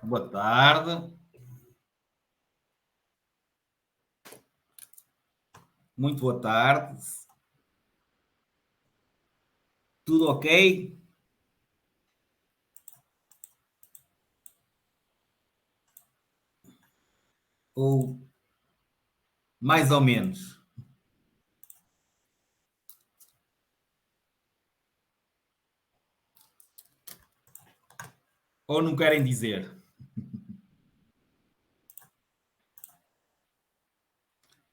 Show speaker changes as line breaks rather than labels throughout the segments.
Boa tarde. Muito boa tarde. Tudo ok? Ou mais ou menos? Ou não querem dizer?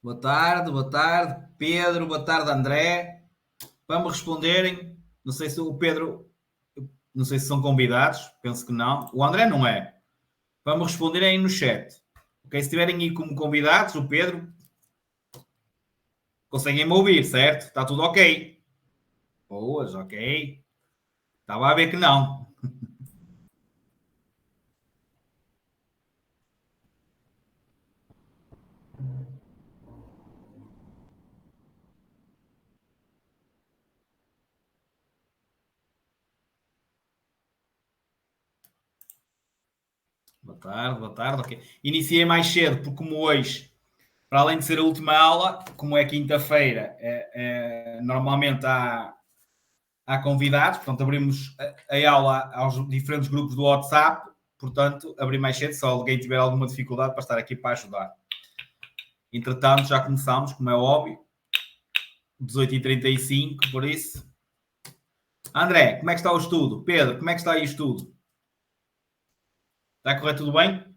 Boa tarde, Pedro, boa tarde, André. Vamos responderem. Não sei se o Pedro, não sei se são convidados, penso que não. O André não é. Vamos responder aí no chat. Ok? Se estiverem aí como convidados, o Pedro, conseguem me ouvir, certo? Está tudo ok? Boas, ok. Estava a ver que não. Boa tarde, ok. Iniciei mais cedo, porque como hoje, para além de ser a última aula, como é quinta-feira, normalmente há convidados, portanto abrimos a aula aos diferentes grupos do WhatsApp, portanto abri mais cedo, se alguém tiver alguma dificuldade para estar aqui para ajudar. Entretanto, já começámos, como é óbvio, 18h35, por isso. André, como é que está o estudo? Pedro, como é que está aí o estudo? Está a correr tudo bem?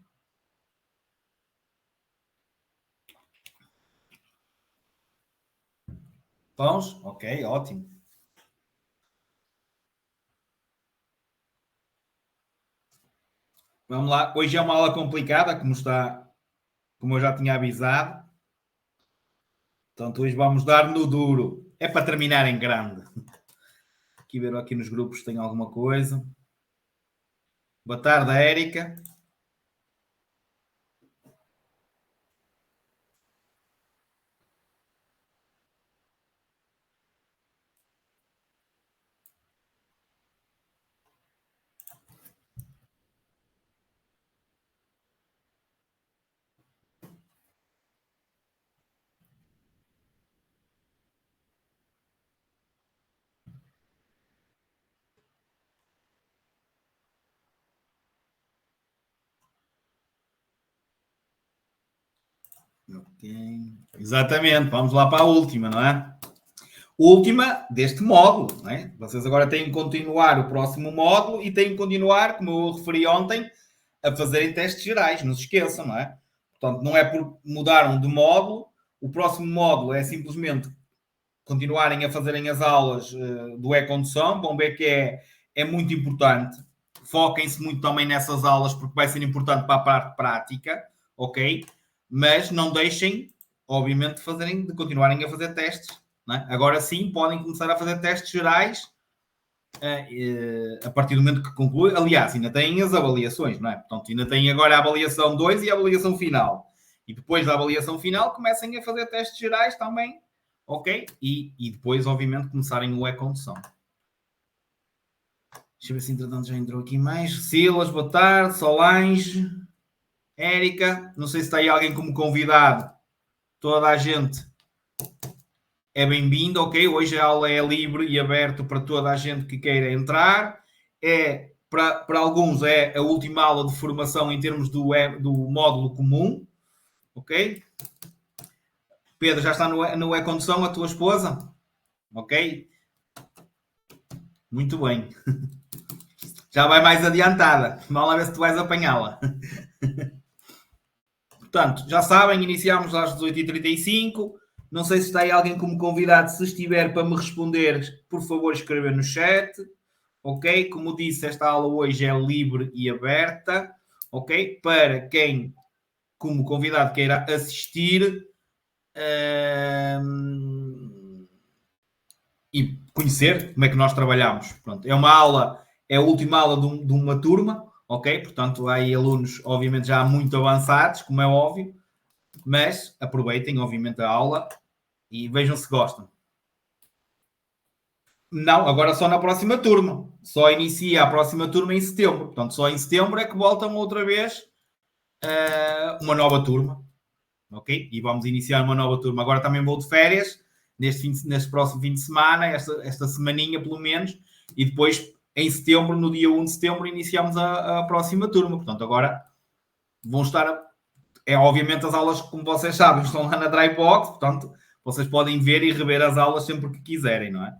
Vamos? Ok, ótimo. Vamos lá. Hoje é uma aula complicada, como eu já tinha avisado. Portanto, hoje vamos dar no duro. É para terminar em grande. Aqui ver aqui nos grupos se tem alguma coisa. Boa tarde, Érica. Ok. Exatamente, vamos lá para a última, não é? Última deste módulo, não é? Vocês agora têm que continuar o próximo módulo e têm que continuar, como eu referi ontem, a fazerem testes gerais, não se esqueçam, não é? Portanto, não é por mudaram de módulo, o próximo módulo é simplesmente continuarem a fazerem as aulas do e-condução, vão ver que é muito importante. Foquem-se muito também nessas aulas, porque vai ser importante para a parte prática, ok? Mas não deixem, obviamente, de continuarem a fazer testes. Não é? Agora sim, podem começar a fazer testes gerais a partir do momento que conclui. Aliás, ainda têm as avaliações, não é? Portanto, ainda têm agora a avaliação 2 e a avaliação final. E depois da avaliação final, comecem a fazer testes gerais também, ok? E depois, obviamente, começarem o e-condução. Deixa eu ver se entretanto já entrou aqui mais. Silas, boa tarde. Solange, Érica, não sei se está aí alguém como convidado. Toda a gente é bem-vindo, ok? Hoje a aula é livre e aberta para toda a gente que queira entrar. Para alguns é a última aula de formação em termos do módulo comum, ok? Pedro, já está no e-condução a tua esposa? Ok? Muito bem. Já vai mais adiantada. Vamos lá ver se tu vais apanhá-la. Portanto, já sabem, iniciamos às 18h35. Não sei se está aí alguém como convidado. Se estiver para me responder, por favor, escrever no chat. Ok? Como disse, esta aula hoje é livre e aberta. Ok? Para quem, como convidado, queira assistir e conhecer como é que nós trabalhamos. Pronto, é uma aula, é a última aula de uma turma, ok? Portanto, há aí alunos, obviamente, já muito avançados, como é óbvio, mas aproveitem, obviamente, a aula e vejam se gostam. Não, agora só na próxima turma. Só inicia a próxima turma em setembro. Portanto, só em setembro é que voltam outra vez uma nova turma. Ok? E vamos iniciar uma nova turma. Agora também vou de férias, neste próximo fim de semana, esta semaninha pelo menos, e depois em setembro, no dia 1 de setembro, iniciamos a próxima turma. Portanto, agora vão estar... obviamente as aulas, como vocês sabem, estão lá na Drybox, portanto, vocês podem ver e rever as aulas sempre que quiserem, não é?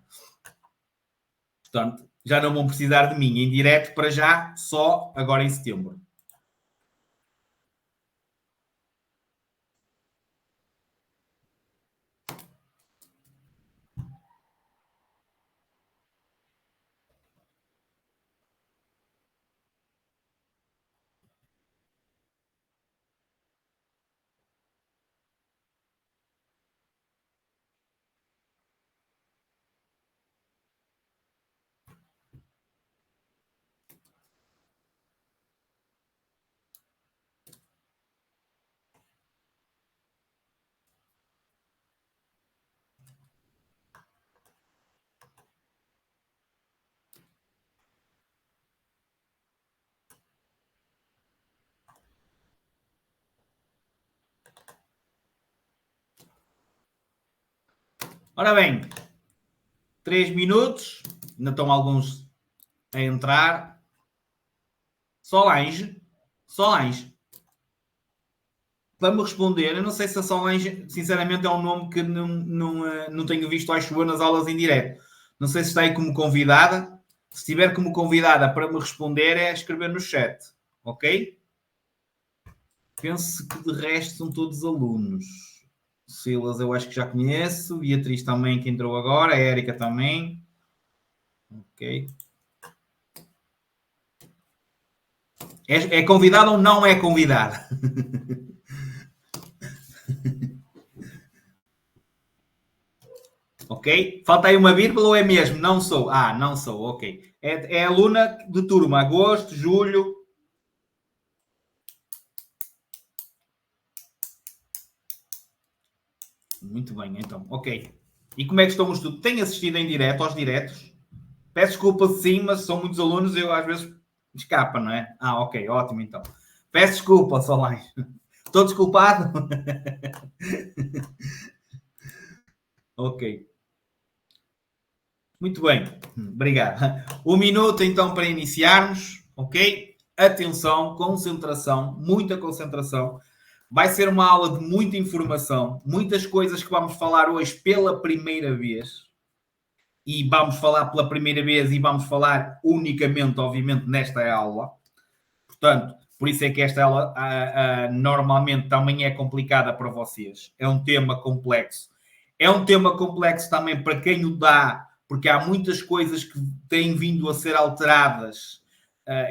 Portanto, já não vão precisar de mim em direto para já, só agora em setembro. Ora bem, 3 minutos, ainda estão alguns a entrar. Solange, para me responder, eu não sei se a Solange, sinceramente, é um nome que não tenho visto, acho eu, nas aulas em direto. Não sei se está aí como convidada. Se estiver como convidada para me responder, é escrever no chat, ok? Penso que de resto são todos alunos. Silas eu acho que já conheço, Beatriz também que entrou agora, a Érica também. Ok. É convidada ou não é convidada? Ok? Falta aí uma vírgula ou é mesmo? Não sou. Ah, não sou, ok. É aluna de turma, agosto, julho. Muito bem, então, ok. E como é que estão os estudos? Tem assistido em direto aos diretos? Peço desculpa sim, mas são muitos alunos e eu às vezes escapa, não é? Ah, ok, ótimo então. Peço desculpa, Solange. Estou desculpado? Ok. Muito bem, obrigado. Um minuto então para iniciarmos, ok? Atenção, concentração, muita concentração. Vai ser uma aula de muita informação, muitas coisas que vamos falar hoje pela primeira vez. E vamos falar pela primeira vez e vamos falar unicamente, obviamente, nesta aula. Portanto, por isso é que esta aula normalmente também é complicada para vocês. É um tema complexo. É um tema complexo também para quem o dá, porque há muitas coisas que têm vindo a ser alteradas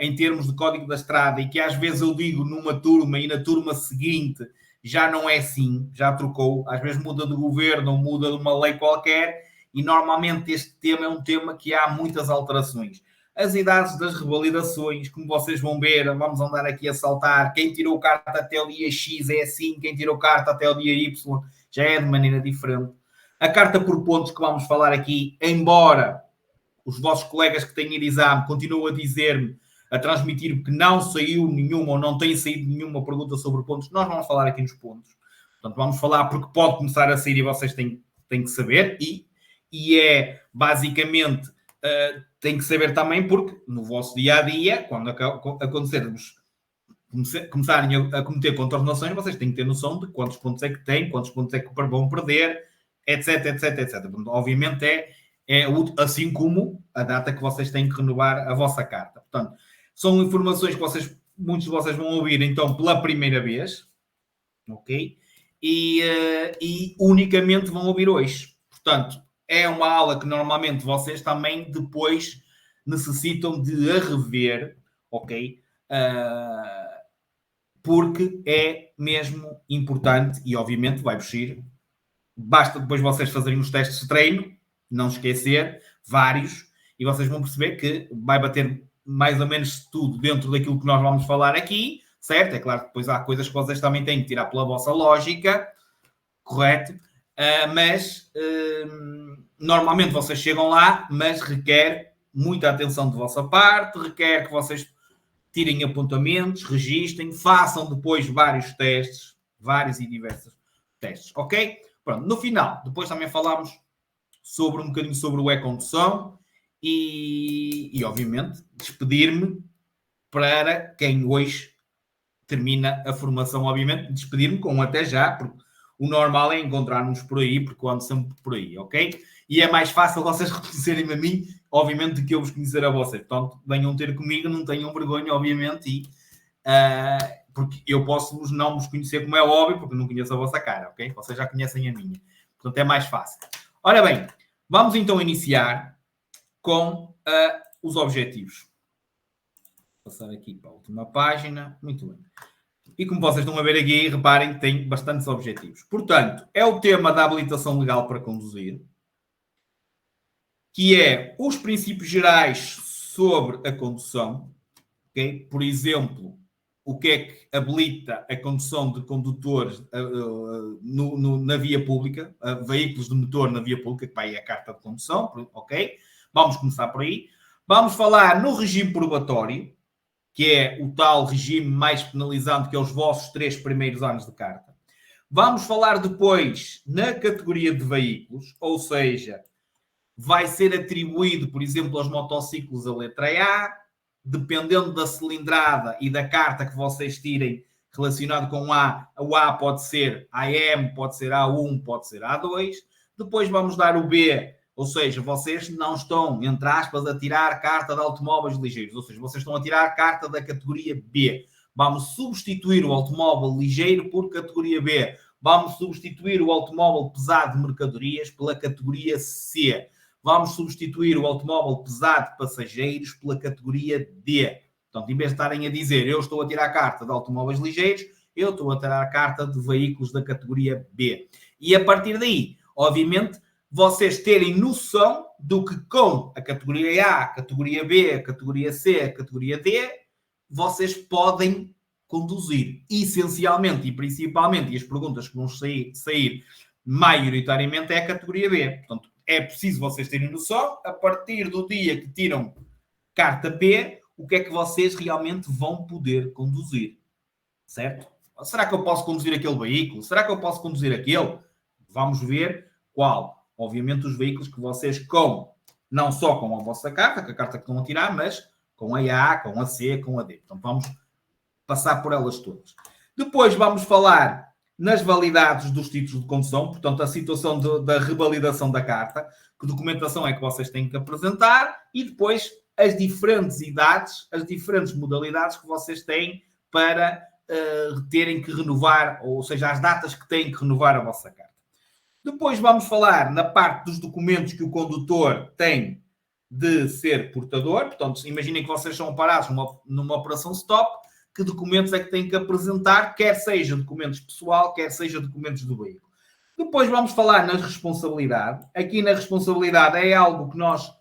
em termos de código da estrada e que às vezes eu digo numa turma e na turma seguinte já não é assim, já trocou. Às vezes muda de governo ou muda de uma lei qualquer e normalmente este tema é um tema que há muitas alterações. As idades das revalidações, como vocês vão ver, vamos andar aqui a saltar. Quem tirou carta até o dia X é assim, quem tirou carta até o dia Y já é de maneira diferente. A carta por pontos que vamos falar aqui, embora os vossos colegas que têm ido exame continuem a dizer-me, a transmitir que não saiu nenhuma ou não tem saído nenhuma pergunta sobre pontos, nós vamos falar aqui nos pontos. Portanto, vamos falar porque pode começar a sair e vocês têm que saber. E é basicamente... tem que saber também porque no vosso dia-a-dia, quando acontecermos começarem a cometer contornações, vocês têm que ter noção de quantos pontos é que têm, quantos pontos é que vão perder, etc, etc, etc. Obviamente é assim como a data que vocês têm que renovar a vossa carta. Portanto, são informações que muitos de vocês vão ouvir então pela primeira vez, ok? E unicamente vão ouvir hoje. Portanto, é uma aula que normalmente vocês também depois necessitam de a rever, ok? Porque é mesmo importante e obviamente vai-vos ir. Basta depois vocês fazerem os testes de treino, não esquecer, vários, e vocês vão perceber que vai bater mais ou menos tudo dentro daquilo que nós vamos falar aqui, certo? É claro que depois há coisas que vocês também têm que tirar pela vossa lógica, correto? Mas normalmente vocês chegam lá, mas requer muita atenção de vossa parte, requer que vocês tirem apontamentos, registrem, façam depois vários testes, vários e diversos testes, ok? Pronto, no final, depois também falámos sobre um bocadinho sobre o e-condução e obviamente, despedir-me para quem hoje termina a formação, obviamente, despedir-me com um até já, porque o normal é encontrar-nos por aí, porque eu ando sempre por aí, ok? E é mais fácil vocês reconhecerem-me a mim, obviamente, do que eu vos conhecer a vocês. Portanto, venham ter comigo, não tenham vergonha, obviamente, e, porque eu posso não vos conhecer, como é óbvio, porque não conheço a vossa cara, ok? Vocês já conhecem a minha. Portanto, é mais fácil. Ora bem, vamos então iniciar com os objetivos. Vou passar aqui para a última página. Muito bem. E como vocês estão a ver aqui, reparem que tem bastantes objetivos. Portanto, é o tema da habilitação legal para conduzir, que é os princípios gerais sobre a condução. Okay? Por exemplo, o que é que habilita a condução de condutores na via pública, veículos de motor na via pública, que vai a carta de condução, ok? Vamos começar por aí. Vamos falar no regime probatório, que é o tal regime mais penalizante, que é os vossos 3 primeiros anos de carta. Vamos falar depois na categoria de veículos, ou seja, vai ser atribuído, por exemplo, aos motociclos a letra A, dependendo da cilindrada e da carta que vocês tirem relacionado com A, o A pode ser AM, pode ser A1, pode ser A2. Depois vamos dar o B, ou seja, vocês não estão, entre aspas, a tirar carta de automóveis ligeiros, ou seja, vocês estão a tirar carta da categoria B. Vamos substituir o automóvel ligeiro por categoria B. Vamos substituir o automóvel pesado de mercadorias pela categoria C. Vamos substituir o automóvel pesado de passageiros pela categoria D. Portanto, em vez de estarem a dizer eu estou a tirar a carta de automóveis ligeiros, eu estou a tirar a carta de veículos da categoria B. E a partir daí, obviamente, vocês terem noção do que com a categoria A, a categoria B, a categoria C, a categoria D, vocês podem conduzir. Essencialmente e principalmente, e as perguntas que vão sair maioritariamente, é a categoria B. Portanto, é preciso vocês terem noção, a partir do dia que tiram carta B, o que é que vocês realmente vão poder conduzir. Certo? Será que eu posso conduzir aquele veículo? Será que eu posso conduzir aquele? Vamos ver qual. Obviamente os veículos que vocês não só com a vossa carta, que a carta que estão a tirar, mas com a A, com a C, com a D. Então vamos passar por elas todas. Depois vamos falar nas validades dos títulos de condução, portanto, a situação da revalidação da carta, que documentação é que vocês têm que apresentar, e depois as diferentes idades, as diferentes modalidades que vocês têm para terem que renovar, ou seja, as datas que têm que renovar a vossa carta. Depois vamos falar na parte dos documentos que o condutor tem de ser portador, portanto, imaginem que vocês são parados numa operação stop, que documentos é que têm que apresentar, quer seja documentos pessoal, quer seja documentos do veículo. Depois vamos falar na responsabilidade. Aqui na responsabilidade é algo que nós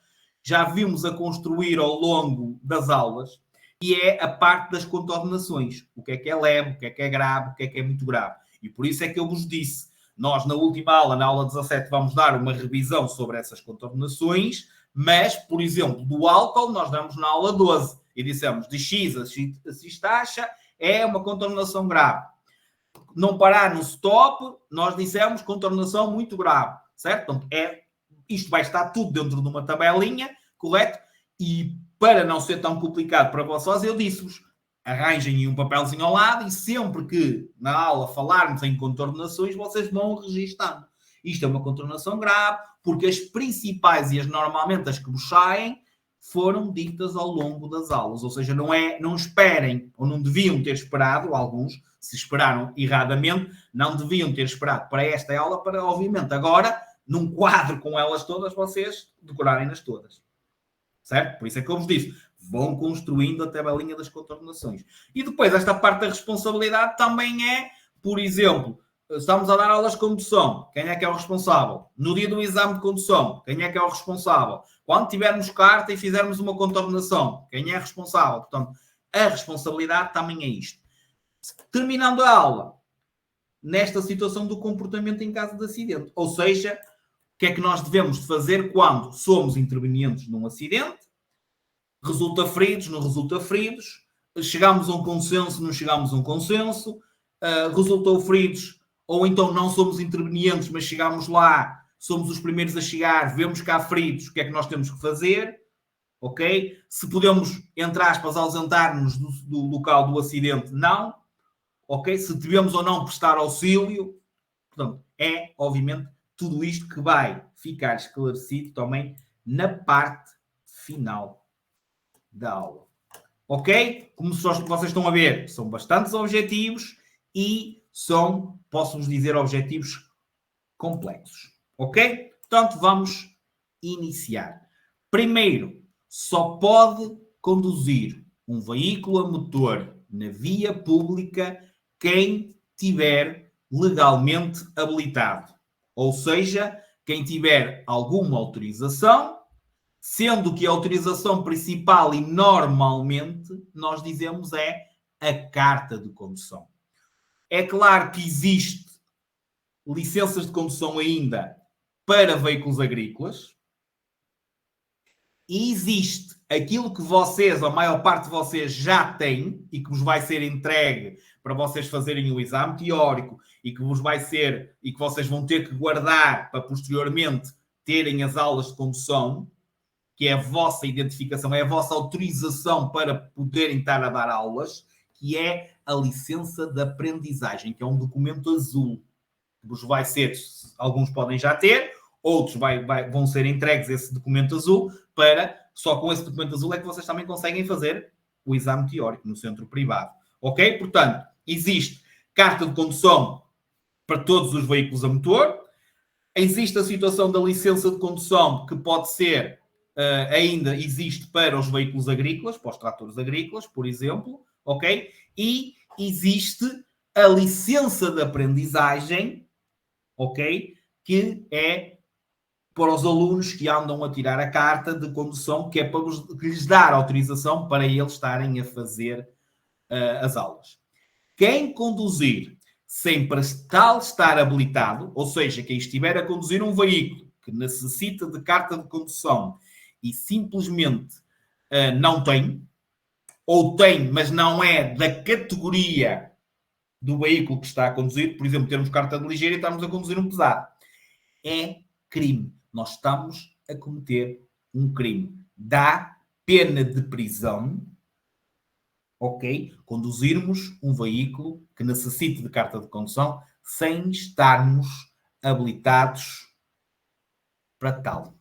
já vimos a construir ao longo das aulas, e é a parte das contornações. O que é leve, o que é grave, o que é muito grave. E por isso é que eu vos disse, nós na última aula, na aula 17, vamos dar uma revisão sobre essas contornações, mas, por exemplo, do álcool nós damos na aula 12 e dissemos de X a X taxa é uma contornação grave. Não parar no stop, nós dissemos contornação muito grave, certo? Portanto, isto vai estar tudo dentro de uma tabelinha, correto? E para não ser tão complicado para vocês, eu disse-vos, arranjem um papelzinho ao lado e sempre que na aula falarmos em contornações, vocês vão registando. Isto é uma contornação grave, porque as principais e normalmente as que vos saem foram ditas ao longo das aulas. Ou seja, não esperem, ou não deviam ter esperado, alguns, se esperaram erradamente, não deviam ter esperado para esta aula, para, obviamente, agora, num quadro com elas todas, vocês decorarem-nas todas. Certo? Por isso é que eu vos disse, vão construindo a tabelinha das contornações. E depois, esta parte da responsabilidade também é, por exemplo, estamos a dar aulas de condução, quem é que é o responsável? No dia do exame de condução, quem é que é o responsável? Quando tivermos carta e fizermos uma contornação, quem é responsável? Portanto, a responsabilidade também é isto. Terminando a aula, nesta situação do comportamento em caso de acidente, ou seja, que é que nós devemos fazer quando somos intervenientes num acidente, resulta feridos, não resulta feridos, chegamos a um consenso, não chegamos a um consenso, resultou feridos, ou então não somos intervenientes, mas chegamos lá, somos os primeiros a chegar, vemos cá feridos, o que é que nós temos que fazer? Ok? Se podemos, entre aspas, ausentar-nos do local do acidente, não. Ok? Se devemos ou não prestar auxílio. Portanto, é, obviamente, tudo isto que vai ficar esclarecido também na parte final da aula. Ok? Como vocês estão a ver, são bastantes objetivos e são, posso-vos dizer, objetivos complexos. Ok? Portanto, vamos iniciar. Primeiro, só pode conduzir um veículo a motor na via pública quem tiver legalmente habilitado. Ou seja, quem tiver alguma autorização, sendo que a autorização principal e normalmente nós dizemos é a carta de condução. É claro que existe licenças de condução ainda para veículos agrícolas e existe aquilo que vocês, a maior parte de vocês já têm e que vos vai ser entregue para vocês fazerem o exame teórico e que vos vai ser e que vocês vão ter que guardar para posteriormente terem as aulas de condução, que é a vossa identificação, é a vossa autorização para poderem estar a dar aulas, que é a licença de aprendizagem, que é um documento azul. Vos vai ser, alguns podem já ter, outros vão ser entregues esse documento azul, para, só com esse documento azul é que vocês também conseguem fazer o exame teórico no centro privado. Ok? Portanto, existe carta de condução para todos os veículos a motor, existe a situação da licença de condução que pode ser, ainda existe para os veículos agrícolas, para os tratores agrícolas, por exemplo, ok? E existe a licença de aprendizagem, ok? Que é para os alunos que andam a tirar a carta de condução, que é para lhes dar autorização para eles estarem a fazer as aulas. Quem conduzir sem para tal estar habilitado, ou seja, quem estiver a conduzir um veículo que necessita de carta de condução e simplesmente não tem, ou tem, mas não é da categoria do veículo que está a conduzir, por exemplo, termos carta de ligeiro e estamos a conduzir um pesado, é crime. Nós estamos a cometer um crime. Dá pena de prisão, ok? Conduzirmos um veículo que necessite de carta de condução sem estarmos habilitados para tal.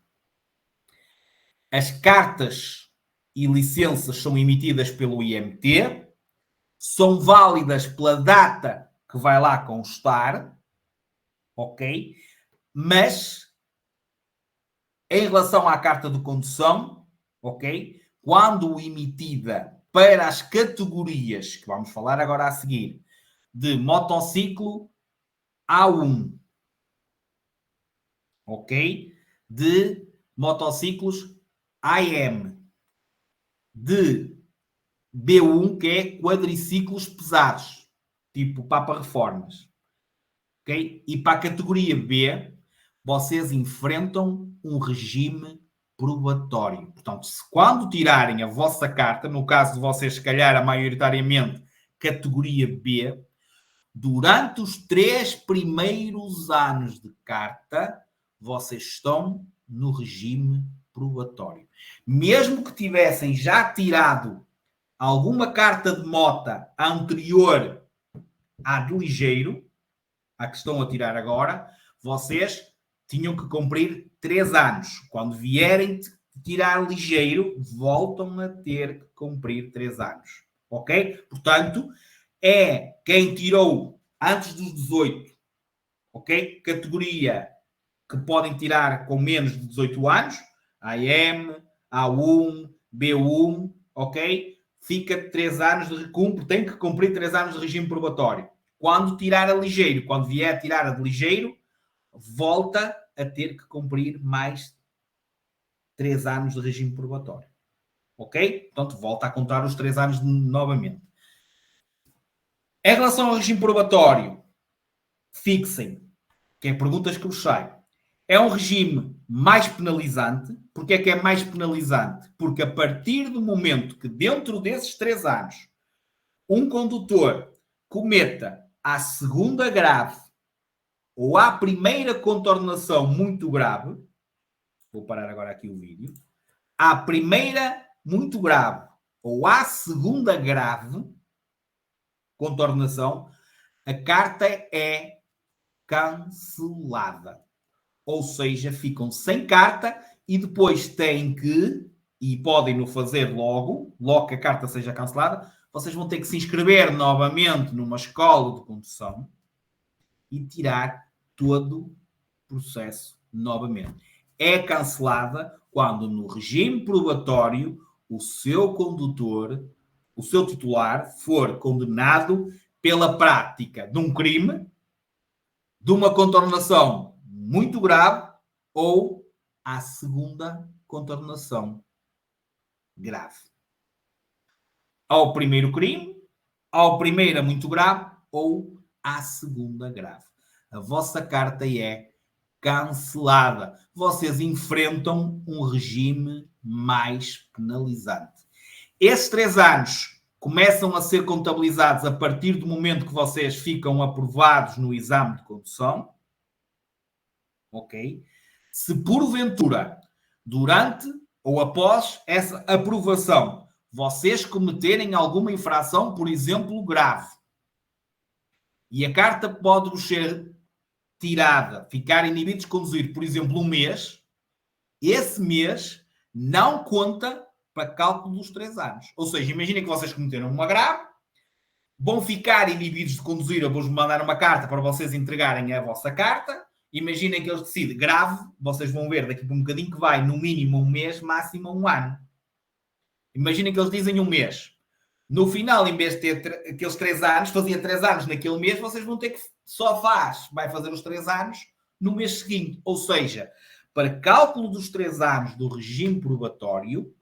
As cartas e licenças são emitidas pelo IMT, são válidas pela data que vai lá constar, ok? Mas, em relação à carta de condução, ok? Quando emitida para as categorias, que vamos falar agora a seguir, de motociclo A1, ok? De motociclos AM, de B1, que é quadriciclos pesados, tipo Papa Reformas, ok? E para a categoria B, vocês enfrentam um regime probatório. Portanto, quando tirarem a vossa carta, no caso de vocês, se calhar, a maioritariamente categoria B, durante os 3 primeiros anos de carta, vocês estão no regime probatório. Mesmo que tivessem já tirado alguma carta de mota anterior à de ligeiro, à que estão a tirar agora, vocês tinham que cumprir 3 anos. Quando vierem tirar ligeiro, voltam a ter que cumprir 3 anos. Ok? Portanto, é quem tirou antes dos 18, ok? Categoria que podem tirar com menos de 18 anos, AM, A1, B1, ok? Fica 3 anos de tem que cumprir 3 anos de regime probatório. Quando tirar a ligeiro, quando vier a tirar a de ligeiro, volta a ter que cumprir mais 3 anos de regime probatório. Ok? Portanto, volta a contar os 3 anos novamente. Em relação ao regime probatório, fixem, que é perguntas que vos saem. É um regime mais penalizante. Porquê é que é mais penalizante? Porque a partir do momento que dentro desses 3 anos um condutor cometa a segunda grave ou a primeira contornação muito grave, vou parar agora aqui o vídeo, a primeira muito grave ou a segunda grave contornação, a carta é cancelada. Ou seja, ficam sem carta e depois têm que, e podem no fazer logo que a carta seja cancelada, vocês vão ter que se inscrever novamente numa escola de condução e tirar todo o processo novamente. É cancelada quando no regime probatório o seu condutor, o seu titular, for condenado pela prática de um crime, de uma contornação muito grave ou à segunda contornação grave. Ao primeiro crime, ao primeiro muito grave ou à segunda grave. A vossa carta é cancelada. Vocês enfrentam um regime mais penalizante. Esses 3 anos começam a ser contabilizados a partir do momento que vocês ficam aprovados no exame de condução. Ok? Se porventura, durante ou após essa aprovação, vocês cometerem alguma infração, por exemplo, grave, e a carta pode ser tirada, ficar inibido de conduzir, por exemplo, 1 mês, esse mês não conta para cálculo dos 3 anos. Ou seja, imaginem que vocês cometeram uma grave, vão ficar inibidos de conduzir, eu vou-vos mandar uma carta para vocês entregarem a vossa carta. Imaginem que eles decidem grave, vocês vão ver daqui para um bocadinho que vai no mínimo 1 mês, máximo 1 ano. Imaginem que eles dizem 1 mês. No final, em vez de ter aqueles 3 anos, fazia 3 anos naquele mês, vocês vão ter que vai fazer os 3 anos no mês seguinte. Ou seja, para cálculo dos 3 anos do regime probatório,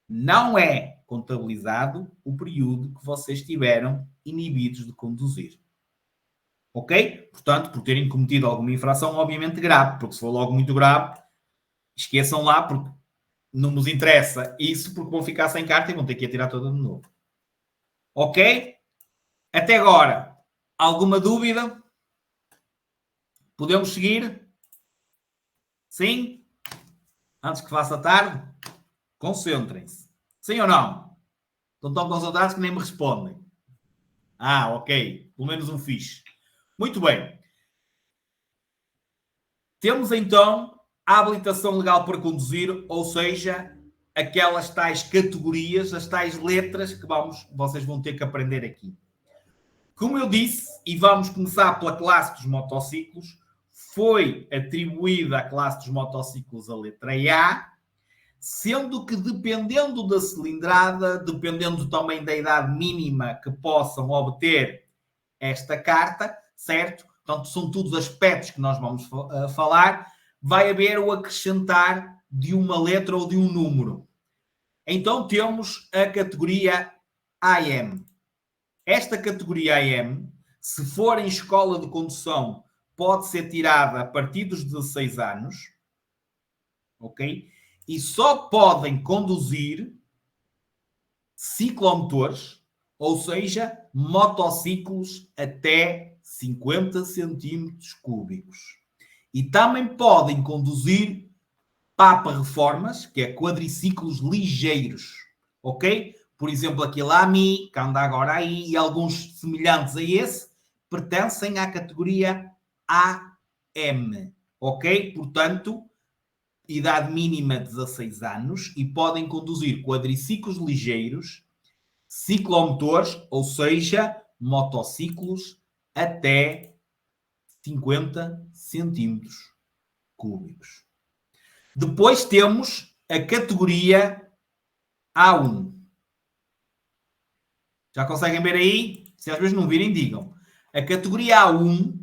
não é contabilizado o período que vocês tiveram inibidos de conduzir. Ok? Portanto, por terem cometido alguma infração, obviamente grave, porque se for logo muito grave, esqueçam lá, porque não nos interessa isso, porque vão ficar sem carta e vão ter que atirar toda de novo. Ok? Até agora, alguma dúvida? Podemos seguir? Sim? Antes que faça tarde? Concentrem-se. Sim ou não? Estão tão concentrados que nem me respondem. Ah, ok. Pelo menos um fixe. Muito bem. Temos então a habilitação legal para conduzir, ou seja, aquelas tais categorias, as tais letras que vocês vão ter que aprender aqui. Como eu disse, e vamos começar pela classe dos motociclos, foi atribuída à classe dos motociclos a letra A, sendo que dependendo da cilindrada, dependendo também da idade mínima que possam obter esta carta, certo? Portanto, são todos aspectos que nós vamos falar. Vai haver o acrescentar de uma letra ou de um número. Então, temos a categoria AM. Esta categoria AM, se for em escola de condução, pode ser tirada a partir dos 16 anos. Ok? E só podem conduzir ciclomotores, ou seja, motociclos até 50 centímetros cúbicos. E também podem conduzir papa-reformas, que é quadriciclos ligeiros, ok? Por exemplo, aquele AMI, que anda agora aí, e alguns semelhantes a esse, pertencem à categoria AM, ok? Portanto, idade mínima 16 anos e podem conduzir quadriciclos ligeiros, ciclomotores, ou seja, motociclos até 50 centímetros cúbicos. Depois temos a categoria A1. Já conseguem ver aí? Se às vezes não virem, digam. A categoria A1,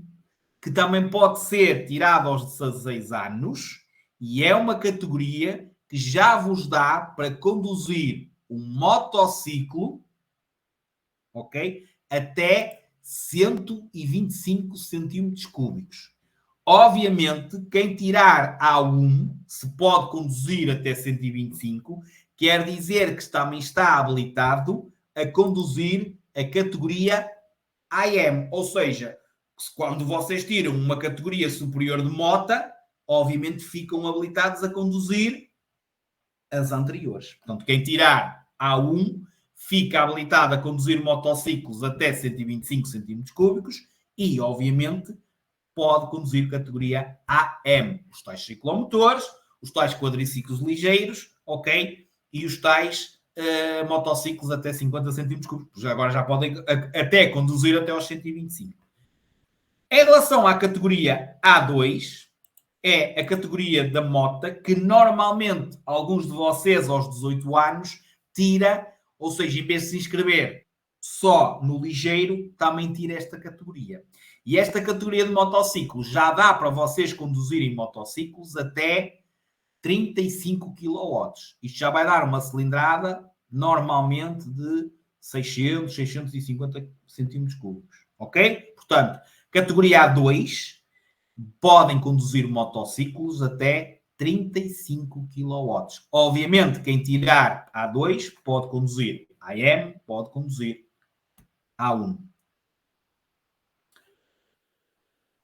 que também pode ser tirada aos 16 anos, e é uma categoria que já vos dá para conduzir um motociclo, ok? Até 125 centímetros cúbicos. Obviamente, quem tirar A1 se pode conduzir até 125, quer dizer que também está habilitado a conduzir a categoria AM. Ou seja, quando vocês tiram uma categoria superior de mota, obviamente ficam habilitados a conduzir as anteriores. Portanto, quem tirar A1 fica habilitado a conduzir motociclos até 125 cm3 e, obviamente, pode conduzir categoria AM, os tais ciclomotores, os tais quadriciclos ligeiros, ok? E os tais motociclos até 50 cm3. Agora já podem até conduzir até aos 125. Em relação à categoria A2, é a categoria da mota que normalmente alguns de vocês aos 18 anos tira, ou seja, em vez de se inscrever só no ligeiro, também tira esta categoria. E esta categoria de motociclos já dá para vocês conduzirem motociclos até 35 kW. Isto já vai dar uma cilindrada normalmente de 600, 650 cm3. Ok? Portanto, categoria A2 podem conduzir motociclos até 35 kW. Obviamente, quem tirar A2 pode conduzir AM, pode conduzir A1.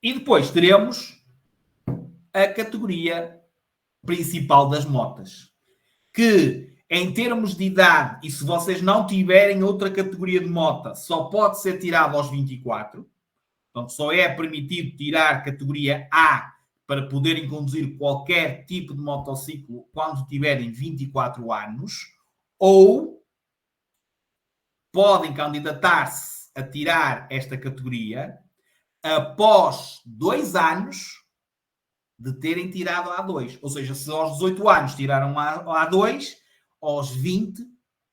E depois teremos a categoria principal das motas, que em termos de idade, e se vocês não tiverem outra categoria de moto, só pode ser tirado aos 24. Portanto, só é permitido tirar categoria A para poderem conduzir qualquer tipo de motociclo quando tiverem 24 anos, ou podem candidatar-se a tirar esta categoria após 2 anos de terem tirado a A2. Ou seja, se aos 18 anos tiraram a A2, aos 20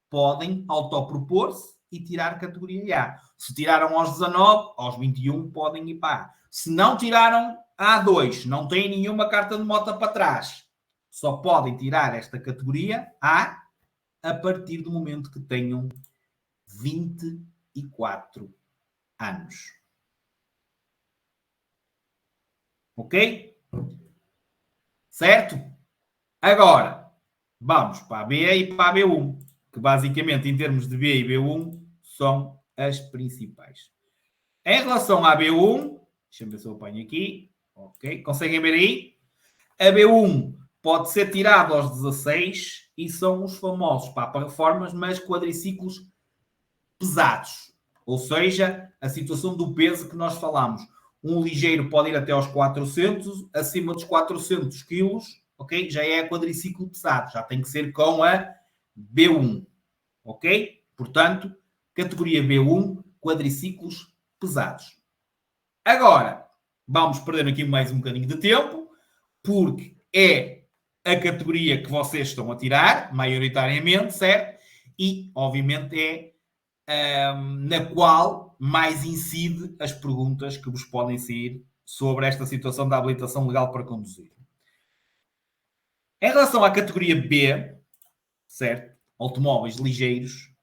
podem autopropor-se e tirar a categoria A. Se tiraram aos 19, aos 21 podem ir para A. Se não tiraram a A2, não têm nenhuma carta de moto para trás, só podem tirar esta categoria A partir do momento que tenham 24 anos. Ok? Certo? Agora, vamos para a B e para a B1, que basicamente em termos de B e B1 são as principais. Em relação à B1, deixa-me ver se eu apanho aqui. Ok, conseguem ver aí? A B1 pode ser tirada aos 16 e são os famosos para reformas, mas quadriciclos pesados. Ou seja, a situação do peso que nós falamos. Um ligeiro pode ir até aos 400, acima dos 400 quilos, ok? Já é quadriciclo pesado, já tem que ser com a B1, ok? Portanto, categoria B1, quadriciclos pesados. Agora, vamos perder aqui mais um bocadinho de tempo, porque é a categoria que vocês estão a tirar, maioritariamente, certo? E, obviamente, é na qual mais incide as perguntas que vos podem sair sobre esta situação da habilitação legal para conduzir. Em relação à categoria B, certo? Automóveis ligeiros,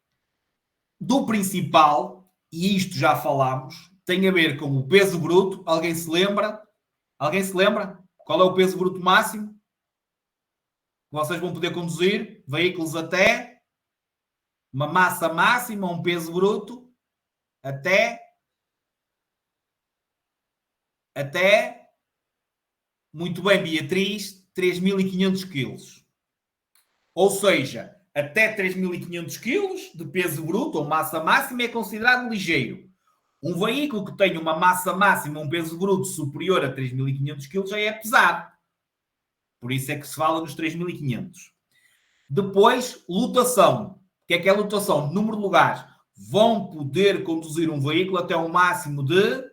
do principal, e isto já falámos, tem a ver com o peso bruto. Alguém se lembra? Alguém se lembra? Qual é o peso bruto máximo? Vocês vão poder conduzir veículos até uma massa máxima, um peso bruto até muito bem, Beatriz, 3.500 quilos. Ou seja, até 3.500 quilos de peso bruto ou massa máxima é considerado ligeiro. Um veículo que tenha uma massa máxima, um peso bruto superior a 3.500 quilos já é pesado. Por isso é que se fala nos 3.500. Depois, lotação. O que é lotação? Número de lugares. Vão poder conduzir um veículo até um máximo de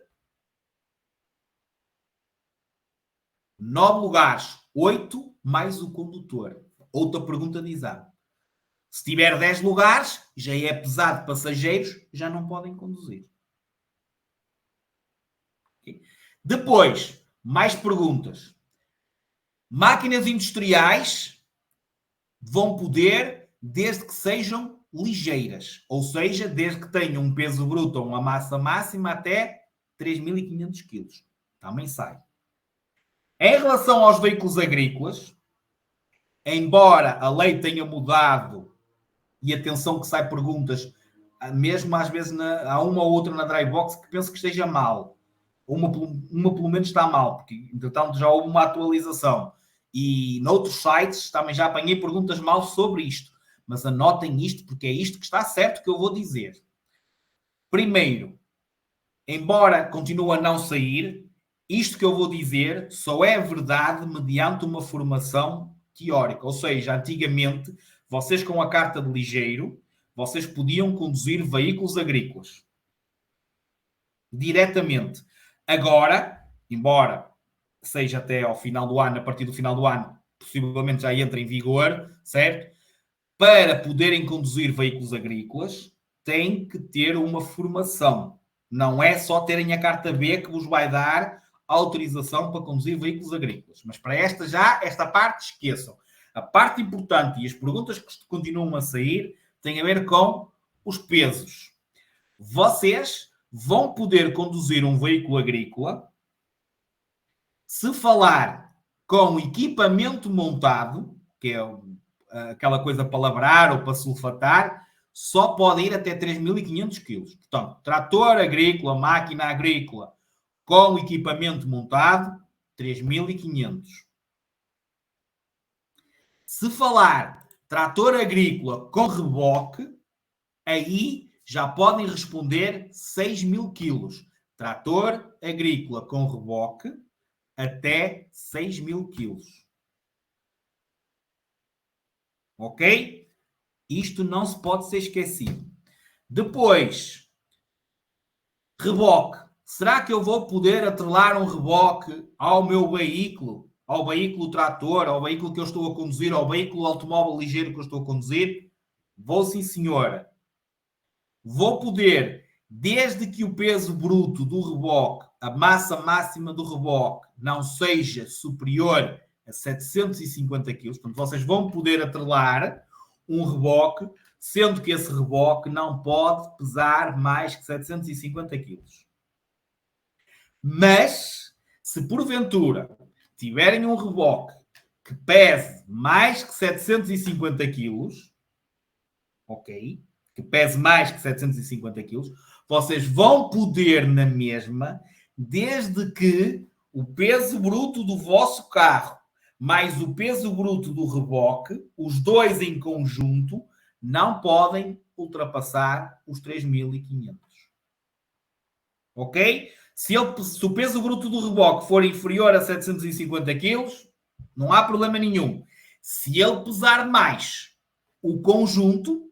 9 lugares. 8 mais o condutor. Outra pergunta de exame. Se tiver 10 lugares, já é pesado, passageiros já não podem conduzir. Okay. Depois, mais perguntas. Máquinas industriais vão poder, desde que sejam ligeiras, ou seja, desde que tenham um peso bruto ou uma massa máxima até 3.500 quilos. Também sai. Em relação aos veículos agrícolas, embora a lei tenha mudado, e atenção que sai perguntas, mesmo às vezes há uma ou outra na Drybox que penso que esteja mal. Uma pelo menos está mal, porque entretanto já houve uma atualização. E noutros sites também já apanhei perguntas mal sobre isto. Mas anotem isto, porque é isto que está certo que eu vou dizer. Primeiro, embora continue a não sair, isto que eu vou dizer só é verdade mediante uma formação teórica. Ou seja, antigamente, vocês com a carta de ligeiro, vocês podiam conduzir veículos agrícolas. Diretamente. Agora, embora seja até ao final do ano, a partir do final do ano, possivelmente já entra em vigor, certo? Para poderem conduzir veículos agrícolas, têm que ter uma formação. Não é só terem a carta B que vos vai dar autorização para conduzir veículos agrícolas. Mas para esta parte, esqueçam. A parte importante e as perguntas que continuam a sair têm a ver com os pesos. Vocês vão poder conduzir um veículo agrícola se falar com equipamento montado, que é aquela coisa para labrar ou para sulfatar, só pode ir até 3.500 kg. Portanto, trator agrícola, máquina agrícola com equipamento montado, 3.500. Se falar trator agrícola com reboque, aí já podem responder 6.000 kg. Trator agrícola com reboque até 6.000 kg. Ok? Isto não se pode ser esquecido. Depois, reboque. Será que eu vou poder atrelar um reboque ao meu veículo? Ao veículo trator, ao veículo que eu estou a conduzir, ao veículo automóvel ligeiro que eu estou a conduzir? Vou sim, senhora. Vou poder, desde que o peso bruto do reboque, a massa máxima do reboque, não seja superior a 750 kg. Portanto, vocês vão poder atrelar um reboque, sendo que esse reboque não pode pesar mais que 750 kg. Mas, se porventura tiverem um reboque que pese mais que 750 kg, ok? Que pese mais que 750 kg, vocês vão poder na mesma, desde que o peso bruto do vosso carro mais o peso bruto do reboque, os dois em conjunto, não podem ultrapassar os 3.500. Ok? Se o peso bruto do reboque for inferior a 750 kg, não há problema nenhum. Se ele pesar mais o conjunto,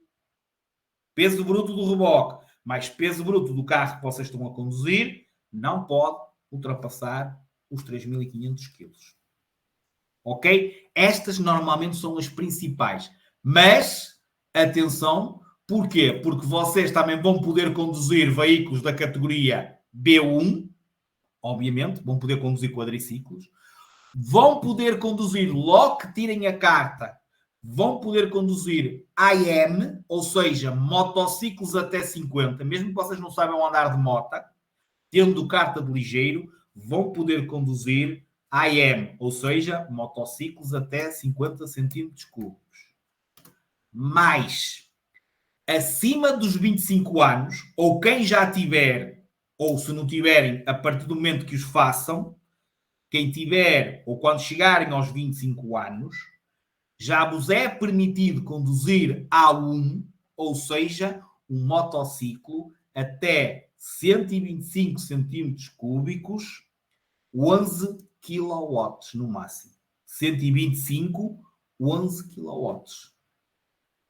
peso bruto do reboque mais peso bruto do carro que vocês estão a conduzir, não pode ultrapassar os 3.500 kg. Ok? Estas normalmente são as principais. Mas, atenção, porquê? Porque vocês também vão poder conduzir veículos da categoria B1, obviamente, vão poder conduzir quadriciclos, vão poder conduzir, logo que tirem a carta, vão poder conduzir AM, ou seja, motociclos até 50, mesmo que vocês não saibam andar de moto, tendo carta de ligeiro, vão poder conduzir AM, ou seja, motociclos até 50 centímetros cúbicos. Mas, acima dos 25 anos, ou quem já tiver, ou se não tiverem, a partir do momento que os façam, quem tiver, ou quando chegarem aos 25 anos, já vos é permitido conduzir A1, ou seja, um motociclo até 125 centímetros cúbicos, 11 kW no máximo. 125, 11 kW.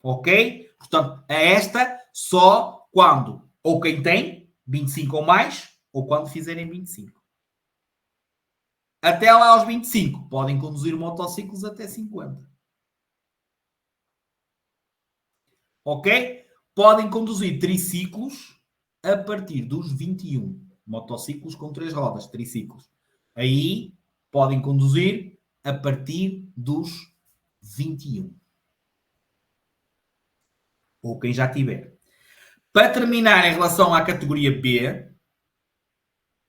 Ok? Portanto, a esta só quando ou quem tem 25 ou mais, ou quando fizerem 25. Até lá aos 25, podem conduzir motociclos até 50. Ok? Podem conduzir triciclos a partir dos 21. Motociclos com 3 rodas, triciclos. Aí podem conduzir a partir dos 21. Ou quem já tiver. Para terminar em relação à categoria B,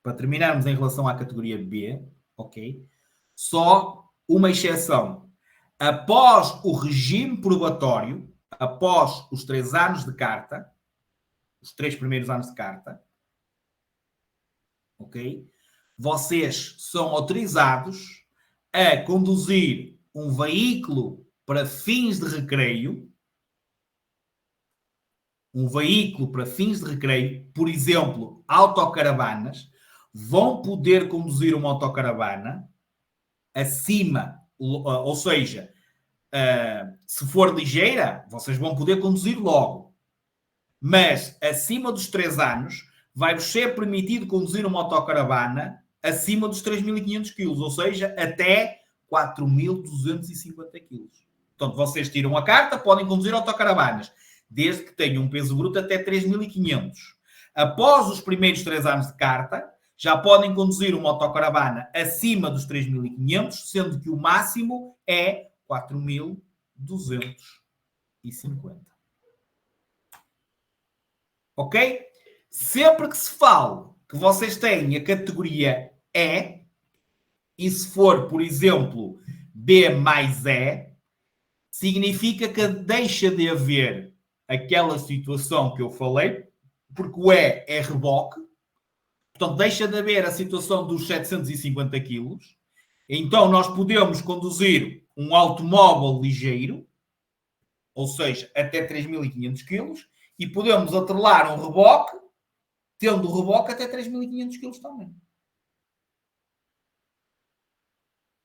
para terminarmos em relação à categoria B, ok? Só uma exceção. Após o regime probatório, após os 3 anos de carta, os 3 primeiros anos de carta, ok? Vocês são autorizados a conduzir um veículo para fins de recreio, por exemplo, autocaravanas, vão poder conduzir uma autocaravana acima, ou seja, se for ligeira, vocês vão poder conduzir logo. Mas acima dos 3 anos, vai-vos ser permitido conduzir uma autocaravana acima dos 3.500 kg, ou seja, até 4.250 kg. Portanto, vocês tiram a carta, podem conduzir autocaravanas, desde que tenham um peso bruto até 3.500. Após os primeiros 3 anos de carta, já podem conduzir uma autocaravana acima dos 3.500, sendo que o máximo é 4.250. Ok? Sempre que se fale que vocês têm a categoria E, e se for, por exemplo, B mais E, significa que deixa de haver aquela situação que eu falei, porque o E é reboque, portanto deixa de haver a situação dos 750 quilos, então nós podemos conduzir um automóvel ligeiro, ou seja, até 3.500 quilos, e podemos atrelar um reboque, tendo o reboque até 3.500 quilos também.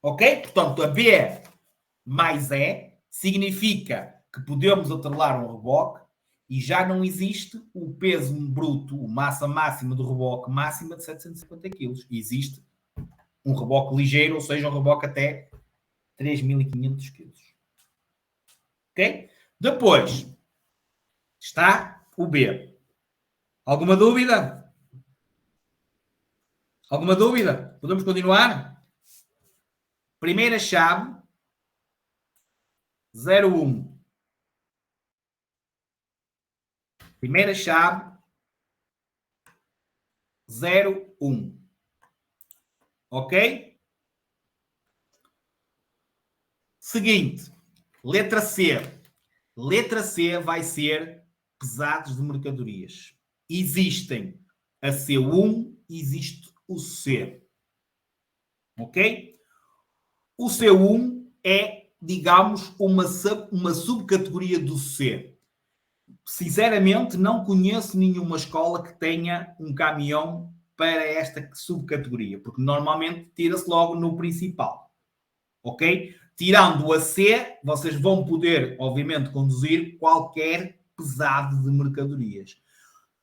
Ok? Portanto, a B mais E significa que podemos atrelar um reboque e já não existe o peso bruto, a massa máxima do reboque máxima de 750 kg. Existe um reboque ligeiro, ou seja, um reboque até 3.500 kg. Ok? Depois está o B. Alguma dúvida? Alguma dúvida? Podemos continuar? Primeira chave 01. Primeira chave 01. Ok? Seguinte, letra C. Letra C vai ser pesados de mercadorias. Existem a C1, existe o C. Ok? O C1 é, digamos, uma subcategoria do C. Sinceramente, não conheço nenhuma escola que tenha um caminhão para esta subcategoria, porque normalmente tira-se logo no principal. Ok? Tirando a C, vocês vão poder, obviamente, conduzir qualquer pesado de mercadorias.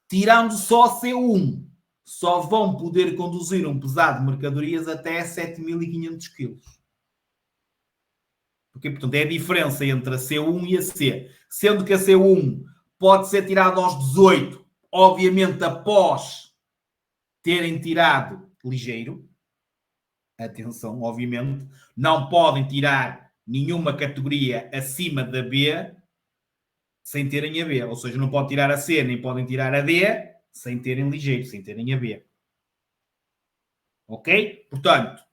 Tirando só a C1, só vão poder conduzir um pesado de mercadorias até 7.500 kg. Porque, portanto, é a diferença entre a C1 e a C. Sendo que a C1 pode ser tirada aos 18, obviamente após terem tirado ligeiro. Atenção, obviamente, não podem tirar nenhuma categoria acima da B sem terem a B. Ou seja, não podem tirar a C, nem podem tirar a D sem terem ligeiro, sem terem a B. Ok? Portanto,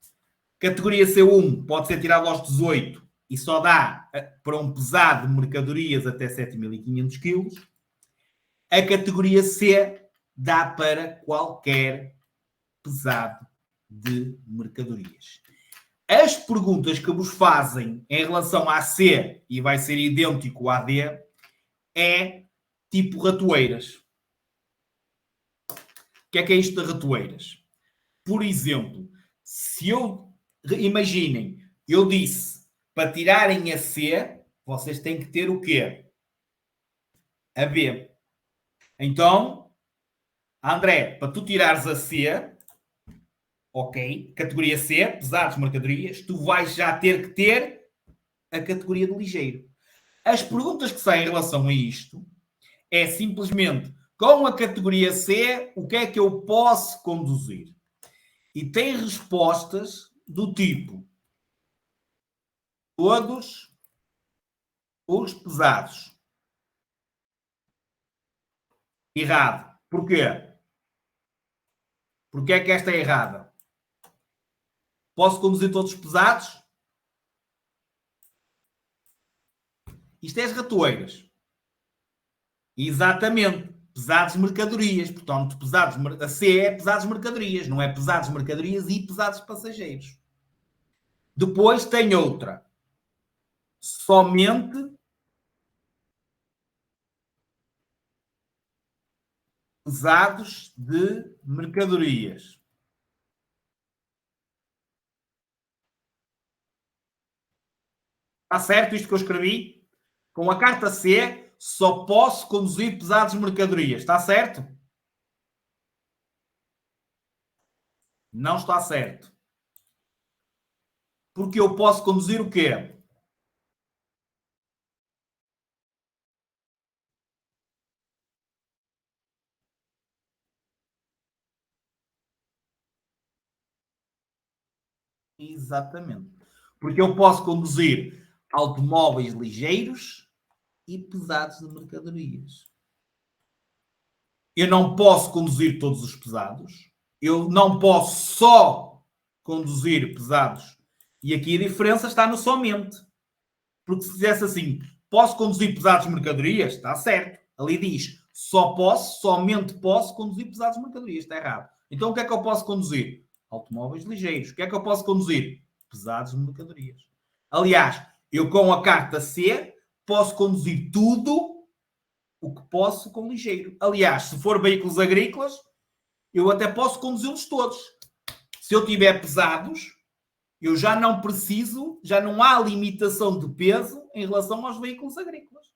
categoria C1 pode ser tirada aos 18 e só dá para um pesado de mercadorias até 7.500 kg. A categoria C dá para qualquer pesado de mercadorias. As perguntas que vos fazem em relação à C, e vai ser idêntico à D, é tipo ratoeiras. O que é isto de ratoeiras? Por exemplo, se eu... Imaginem, eu disse, para tirarem a C, vocês têm que ter o quê? A B. Então, André, para tu tirares a C, ok, categoria C, pesados, mercadorias, tu vais já ter que ter a categoria de ligeiro. As perguntas que saem em relação a isto é simplesmente, com a categoria C, o que é que eu posso conduzir? E tem respostas do tipo, todos os pesados. Errado. Porquê? Porquê é que esta é errada? Posso conduzir todos os pesados? Isto é as ratoeiras. Exatamente. Pesados mercadorias. Portanto, a C é pesados mercadorias. Não é pesados mercadorias e pesados passageiros. Depois tem outra. Somente pesados de mercadorias. Está certo isto que eu escrevi? Com a carta C, só posso conduzir pesados de mercadorias. Está certo? Não está certo. Porque eu posso conduzir o quê? Exatamente. Porque eu posso conduzir automóveis ligeiros e pesados de mercadorias. Eu não posso conduzir todos os pesados. Eu não posso só conduzir pesados. E aqui a diferença está no somente. Porque se dissesse assim, posso conduzir pesados de mercadorias, está certo. Ali diz, somente posso conduzir pesados de mercadorias. Está errado. Então o que é que eu posso conduzir? Automóveis ligeiros. O que é que eu posso conduzir? Pesados de mercadorias. Aliás, eu com a carta C posso conduzir tudo o que posso com ligeiro. Aliás, se for veículos agrícolas, eu até posso conduzi-los todos. Se eu tiver pesados, eu já não preciso, já não há limitação de peso em relação aos veículos agrícolas.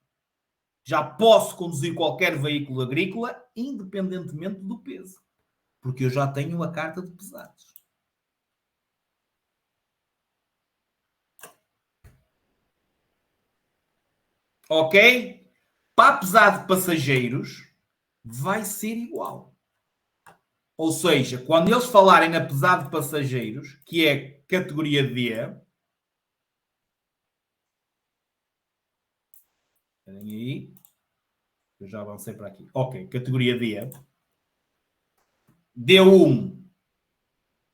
Já posso conduzir qualquer veículo agrícola, independentemente do peso. Porque eu já tenho a carta de pesados. Ok? Para pesado de passageiros, vai ser igual. Ou seja, quando eles falarem na pesado de passageiros, que é categoria D, esperem aí, eu já avancei para aqui. Ok, categoria D, D1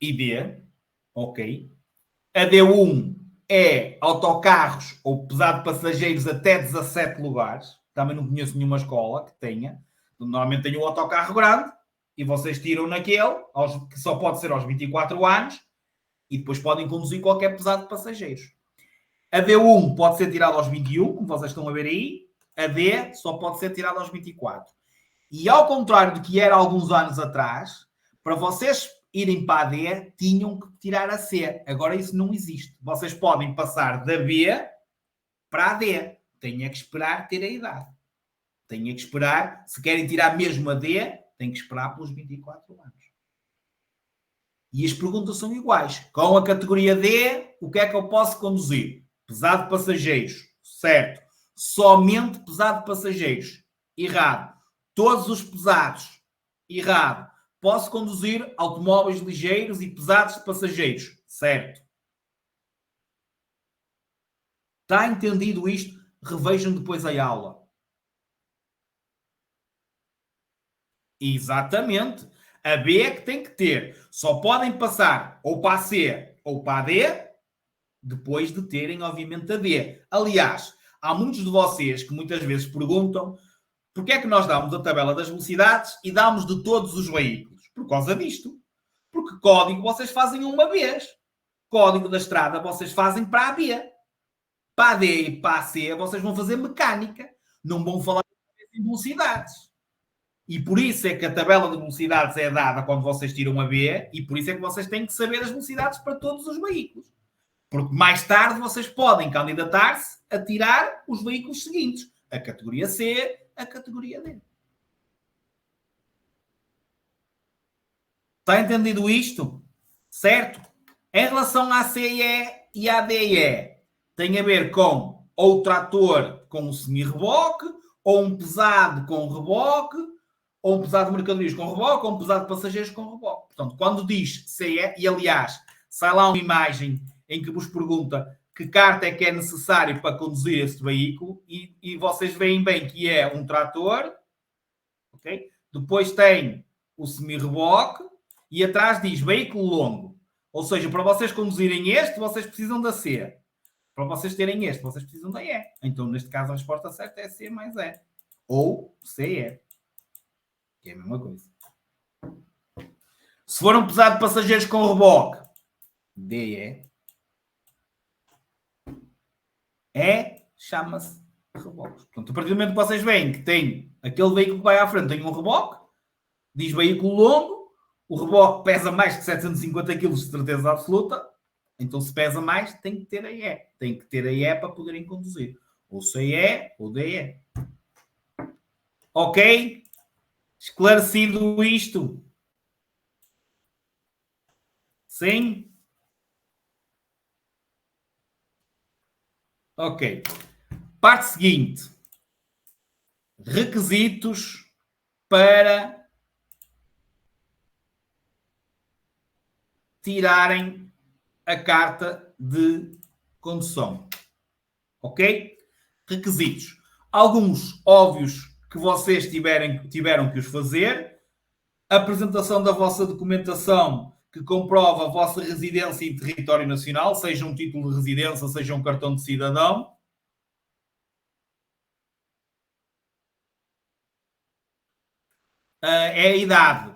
e D, ok. A D1 é autocarros ou pesado de passageiros até 17 lugares. Também não conheço nenhuma escola que tenha. Normalmente tem um autocarro grande e vocês tiram naquele, que só pode ser aos 24 anos, e depois podem conduzir qualquer pesado de passageiros. A D1 pode ser tirada aos 21, como vocês estão a ver aí. A D só pode ser tirada aos 24. E ao contrário do que era há alguns anos atrás, para vocês irem para a D, tinham que tirar a C. Agora isso não existe. Vocês podem passar da B para a D. Têm que esperar ter a idade. Têm que esperar. Se querem tirar mesmo a D, têm que esperar pelos 24 anos. E as perguntas são iguais. Com a categoria D, o que é que eu posso conduzir? Pesado de passageiros. Certo. Somente pesado de passageiros. Errado. Todos os pesados. Errado. Posso conduzir automóveis ligeiros e pesados de passageiros. Certo. Está entendido isto? Revejam depois a aula. Exatamente. A B é que tem que ter. Só podem passar ou para a C ou para a D depois de terem, obviamente, a D. Aliás, há muitos de vocês que muitas vezes perguntam porque é que nós damos a tabela das velocidades e damos de todos os veículos? Por causa disto. Porque código vocês fazem uma vez. Código da estrada vocês fazem para a B. Para a D e para a C vocês vão fazer mecânica. Não vão falar em velocidades. E por isso é que a tabela de velocidades é dada quando vocês tiram a B e por isso é que vocês têm que saber as velocidades para todos os veículos. Porque mais tarde vocês podem candidatar-se a tirar os veículos seguintes. A categoria C, a categoria D. Está entendido isto? Certo? Em relação à CE e à DE, tem a ver com ou o trator com um semi-reboque, ou um pesado com reboque, ou um pesado de mercadorias com reboque, ou um pesado de passageiros com reboque. Portanto, quando diz CE, e aliás, sai lá uma imagem em que vos pergunta que carta é que é necessário para conduzir este veículo, e vocês veem bem que é um trator, ok? Depois tem o semi-reboque, e atrás diz veículo longo. Ou seja, para vocês conduzirem este, vocês precisam da C. Para vocês terem este, vocês precisam da E. Então, neste caso, a resposta certa é C mais E. Ou CE. Que é a mesma coisa. Se for um pesado de passageiros com reboque, DE. E chama-se reboque. Portanto, a partir do momento que vocês veem que tem aquele veículo que vai à frente, tem um reboque, diz veículo longo, o reboque pesa mais de 750 kg de certeza absoluta, então se pesa mais, tem que ter a E. Tem que ter a E para poderem conduzir. Ou CE ou DE. Ok? Esclarecido isto? Sim? Ok. Parte seguinte. Requisitos para tirarem a carta de condução. Ok? Requisitos. Alguns óbvios que vocês tiveram que os fazer. Apresentação da vossa documentação que comprova a vossa residência em território nacional, seja um título de residência, seja um cartão de cidadão. É a idade,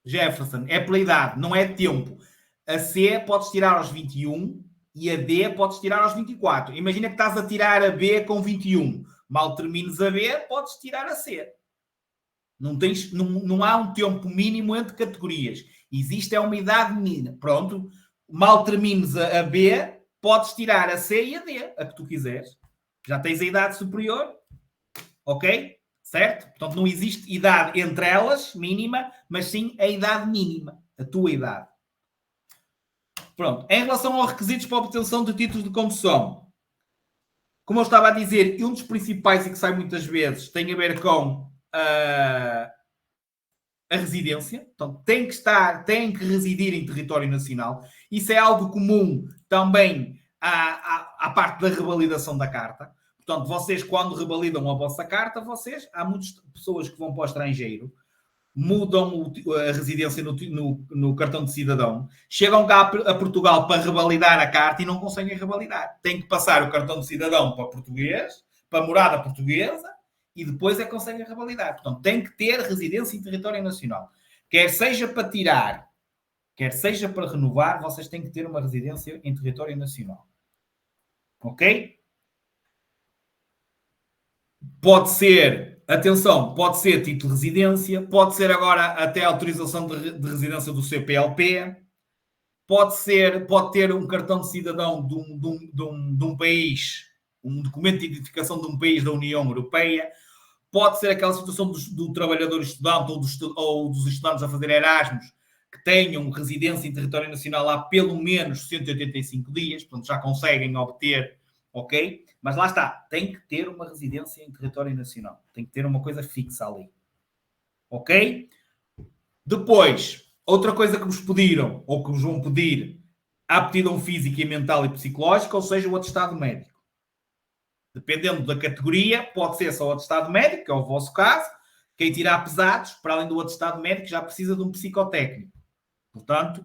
Jefferson, é pela idade, não é tempo. A C podes tirar aos 21 e a D podes tirar aos 24. Imagina que estás a tirar a B com 21. Mal termines a B, podes tirar a C. Não há um tempo mínimo entre categorias. Existe uma idade mínima. Pronto, mal termines a B, podes tirar a C e a D, a que tu quiseres. Já tens a idade superior, ok? Certo? Portanto, não existe idade entre elas, mínima, mas sim a idade mínima, a tua idade. Pronto. Em relação aos requisitos para a obtenção de títulos de condução, como eu estava a dizer, um dos principais e que sai muitas vezes tem a ver com a residência. Portanto, tem que residir em território nacional. Isso é algo comum também à parte da revalidação da carta. Portanto, vocês, quando revalidam a vossa carta, há muitas pessoas que vão para o estrangeiro, mudam a residência no cartão de cidadão, chegam cá a Portugal para revalidar a carta e não conseguem revalidar. Tem que passar o cartão de cidadão para português, para a morada portuguesa, e depois é que conseguem revalidar. Portanto, tem que ter residência em território nacional. Quer seja para tirar, quer seja para renovar, vocês têm que ter uma residência em território nacional. Ok? Pode ser, atenção, pode ser título de residência, pode ser agora até autorização de residência do CPLP, pode ter um cartão de cidadão de um país, um documento de identificação de um país da União Europeia, pode ser aquela situação do trabalhador estudante ou dos estudantes a fazer Erasmus que tenham residência em território nacional há pelo menos 185 dias, portanto já conseguem obter, ok? Mas lá está, tem que ter uma residência em território nacional, tem que ter uma coisa fixa ali, ok? Depois, outra coisa que vos pediram, ou que vos vão pedir, a aptidão física, mental e psicológica, ou seja, o atestado médico. Dependendo da categoria, pode ser só o atestado médico, que é o vosso caso. Quem tirar pesados, para além do atestado médico, já precisa de um psicotécnico. Portanto,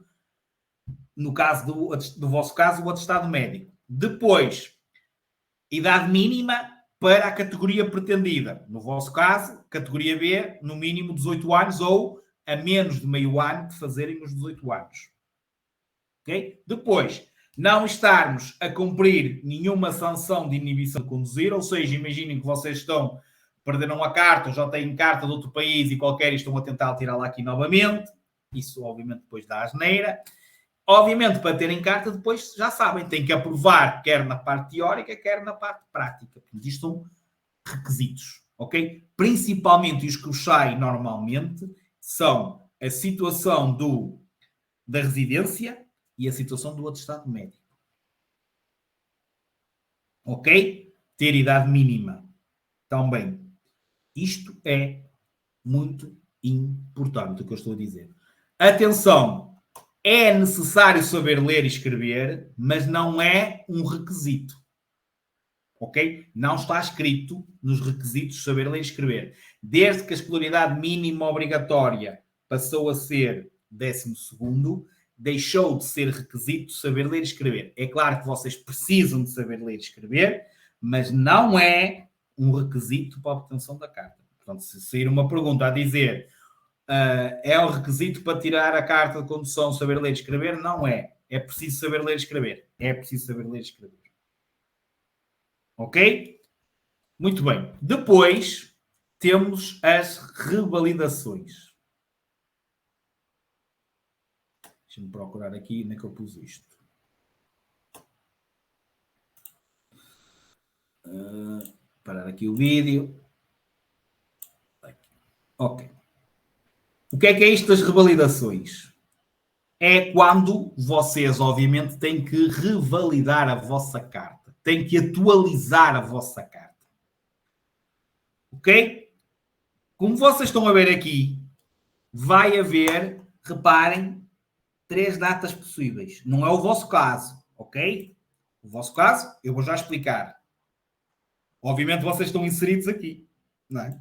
no caso do vosso caso, o atestado médico. Depois, idade mínima para a categoria pretendida. No vosso caso, categoria B, no mínimo 18 anos ou a menos de meio ano de fazerem os 18 anos. Ok? Depois, não estarmos a cumprir nenhuma sanção de inibição de conduzir, ou seja, imaginem que vocês perderam a carta ou já têm carta de outro país e qualquer e estão a tentar tirá-la aqui novamente. Isso, obviamente, depois dá asneira. Obviamente, para terem carta, depois já sabem, têm que aprovar quer na parte teórica, quer na parte prática. Isto são requisitos, ok? Principalmente os que os saem normalmente são a situação da residência e a situação do atestado médico. Ok? Ter idade mínima. Também. Isto é muito importante o que eu estou a dizer. Atenção! É necessário saber ler e escrever, mas não é um requisito. Ok? Não está escrito nos requisitos saber ler e escrever. Desde que a escolaridade mínima obrigatória passou a ser 12º, deixou de ser requisito saber ler e escrever. É claro que vocês precisam de saber ler e escrever, mas não é um requisito para a obtenção da carta. Portanto, se sair uma pergunta a dizer é um requisito para tirar a carta de condução saber ler e escrever, não é. É preciso saber ler e escrever. É preciso saber ler e escrever. Ok? Muito bem. Depois temos as revalidações. Deixa-me procurar aqui onde é que eu pus isto. Parar aqui o vídeo. Ok. O que é isto das revalidações? É quando vocês, obviamente, têm que revalidar a vossa carta. Têm que atualizar a vossa carta. Ok? Como vocês estão a ver aqui, vai haver, reparem, 3 datas possíveis. Não é o vosso caso, ok? O vosso caso, eu vou já explicar. Obviamente, vocês estão inseridos aqui, não é?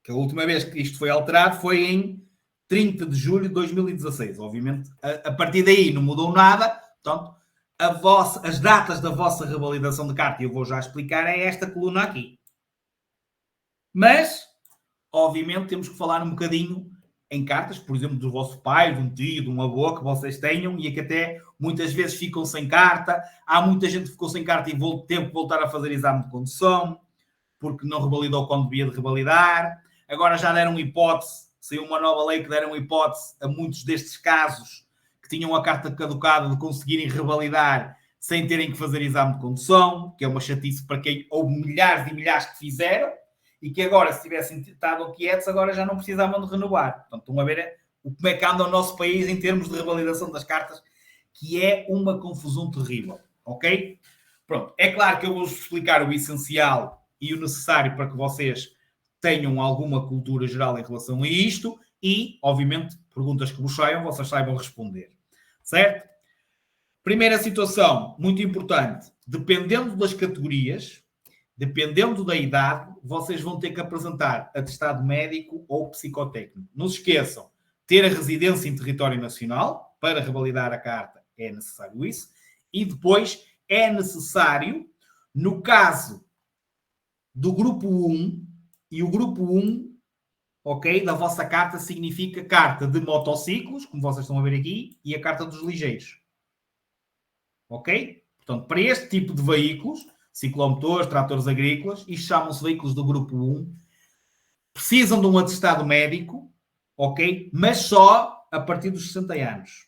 Que a última vez que isto foi alterado foi em 30 de julho de 2016. Obviamente, a partir daí não mudou nada. Portanto, as datas da vossa revalidação de carta, eu vou já explicar, é esta coluna aqui. Mas, obviamente, temos que falar um bocadinho em cartas, por exemplo, do vosso pai, de um tio, de um avô que vocês tenham e que até muitas vezes ficam sem carta. Há muita gente que ficou sem carta e teve que voltar a fazer exame de condução porque não revalidou quando devia de revalidar. Agora já deram hipótese, saiu uma nova lei que deram hipótese a muitos destes casos que tinham a carta caducada de conseguirem revalidar sem terem que fazer exame de condução, que é uma chatice para quem houve milhares e milhares que fizeram e que agora, se tivessem estado quietos, agora já não precisavam de renovar. Portanto, estão a ver como é que anda o nosso país em termos de revalidação das cartas, que é uma confusão terrível, ok? Pronto, é claro que eu vou-vos explicar o essencial e o necessário para que vocês tenham alguma cultura geral em relação a isto e, obviamente, perguntas que vos saiam, vocês saibam responder. Certo? Primeira situação, muito importante. Dependendo das categorias, dependendo da idade, vocês vão ter que apresentar atestado médico ou psicotécnico. Não se esqueçam, ter a residência em território nacional, para revalidar a carta é necessário isso. E depois é necessário, no caso do grupo 1, e o grupo 1, ok, da vossa carta significa carta de motociclos, como vocês estão a ver aqui, e a carta dos ligeiros. Ok? Portanto, para este tipo de veículos, ciclomotores, tratores agrícolas, isto chamam-se veículos do grupo 1, precisam de um atestado médico, ok? Mas só a partir dos 60 anos.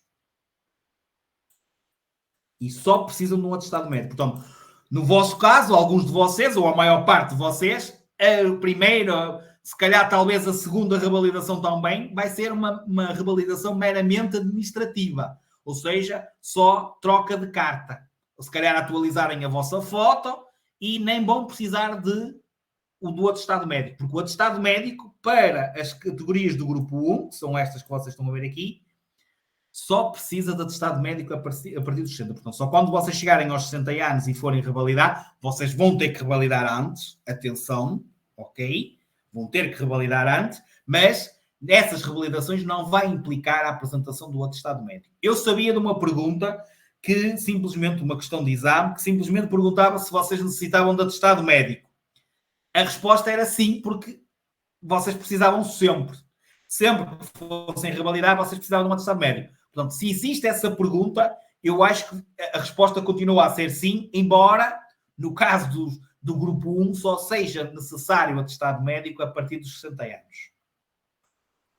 E só precisam de um atestado médico. Portanto, no vosso caso, alguns de vocês, ou a maior parte de vocês, a primeira, se calhar talvez a segunda revalidação também, vai ser uma revalidação meramente administrativa. Ou seja, só troca de carta. Ou se calhar atualizarem a vossa foto e nem vão precisar do atestado médico. Porque o atestado médico, para as categorias do grupo 1, que são estas que vocês estão a ver aqui, só precisa de atestado médico a partir dos 60. Portanto, só quando vocês chegarem aos 60 anos e forem revalidar, vocês vão ter que revalidar antes. Atenção, ok? Vão ter que revalidar antes, mas essas revalidações não vai implicar a apresentação do atestado médico. Eu sabia de uma pergunta que simplesmente, uma questão de exame, que simplesmente perguntava se vocês necessitavam de atestado médico. A resposta era sim, porque vocês precisavam sempre. Sempre que fossem revalidar, vocês precisavam de um atestado médico. Portanto, se existe essa pergunta, eu acho que a resposta continua a ser sim, embora, no caso do grupo 1, só seja necessário o atestado médico a partir dos 60 anos.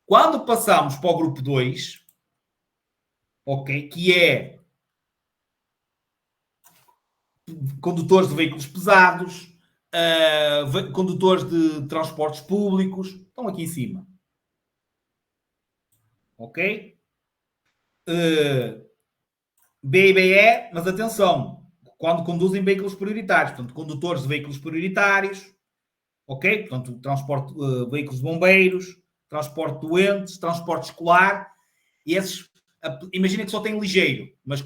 Quando passamos para o grupo 2, ok, que é condutores de veículos pesados, condutores de transportes públicos, estão aqui em cima. Ok? BIBE, mas atenção, quando conduzem veículos prioritários, portanto, condutores de veículos prioritários, ok? Portanto, transporte, veículos de bombeiros, transporte de doentes, transporte escolar, e esses, imagina que só tem ligeiro, mas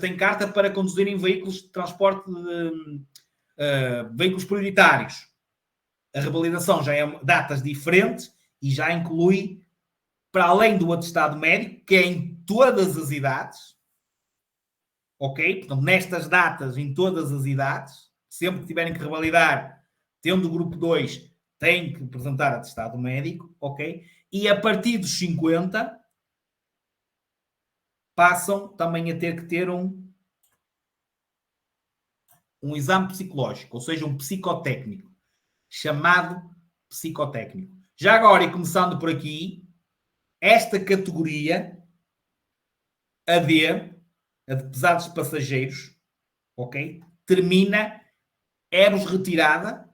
tem carta para conduzirem veículos de transporte de veículos prioritários. A revalidação já é datas diferentes e já inclui, para além do atestado médico, que é em todas as idades, ok? Portanto, nestas datas, em todas as idades, sempre que tiverem que revalidar, tendo o grupo 2, têm que apresentar atestado médico, ok? E a partir dos 50, passam também a ter que ter um exame psicológico, ou seja, um psicotécnico, chamado psicotécnico. Já agora, e começando por aqui, esta categoria, a D, a de pesados passageiros, ok? Termina, é-vos retirada,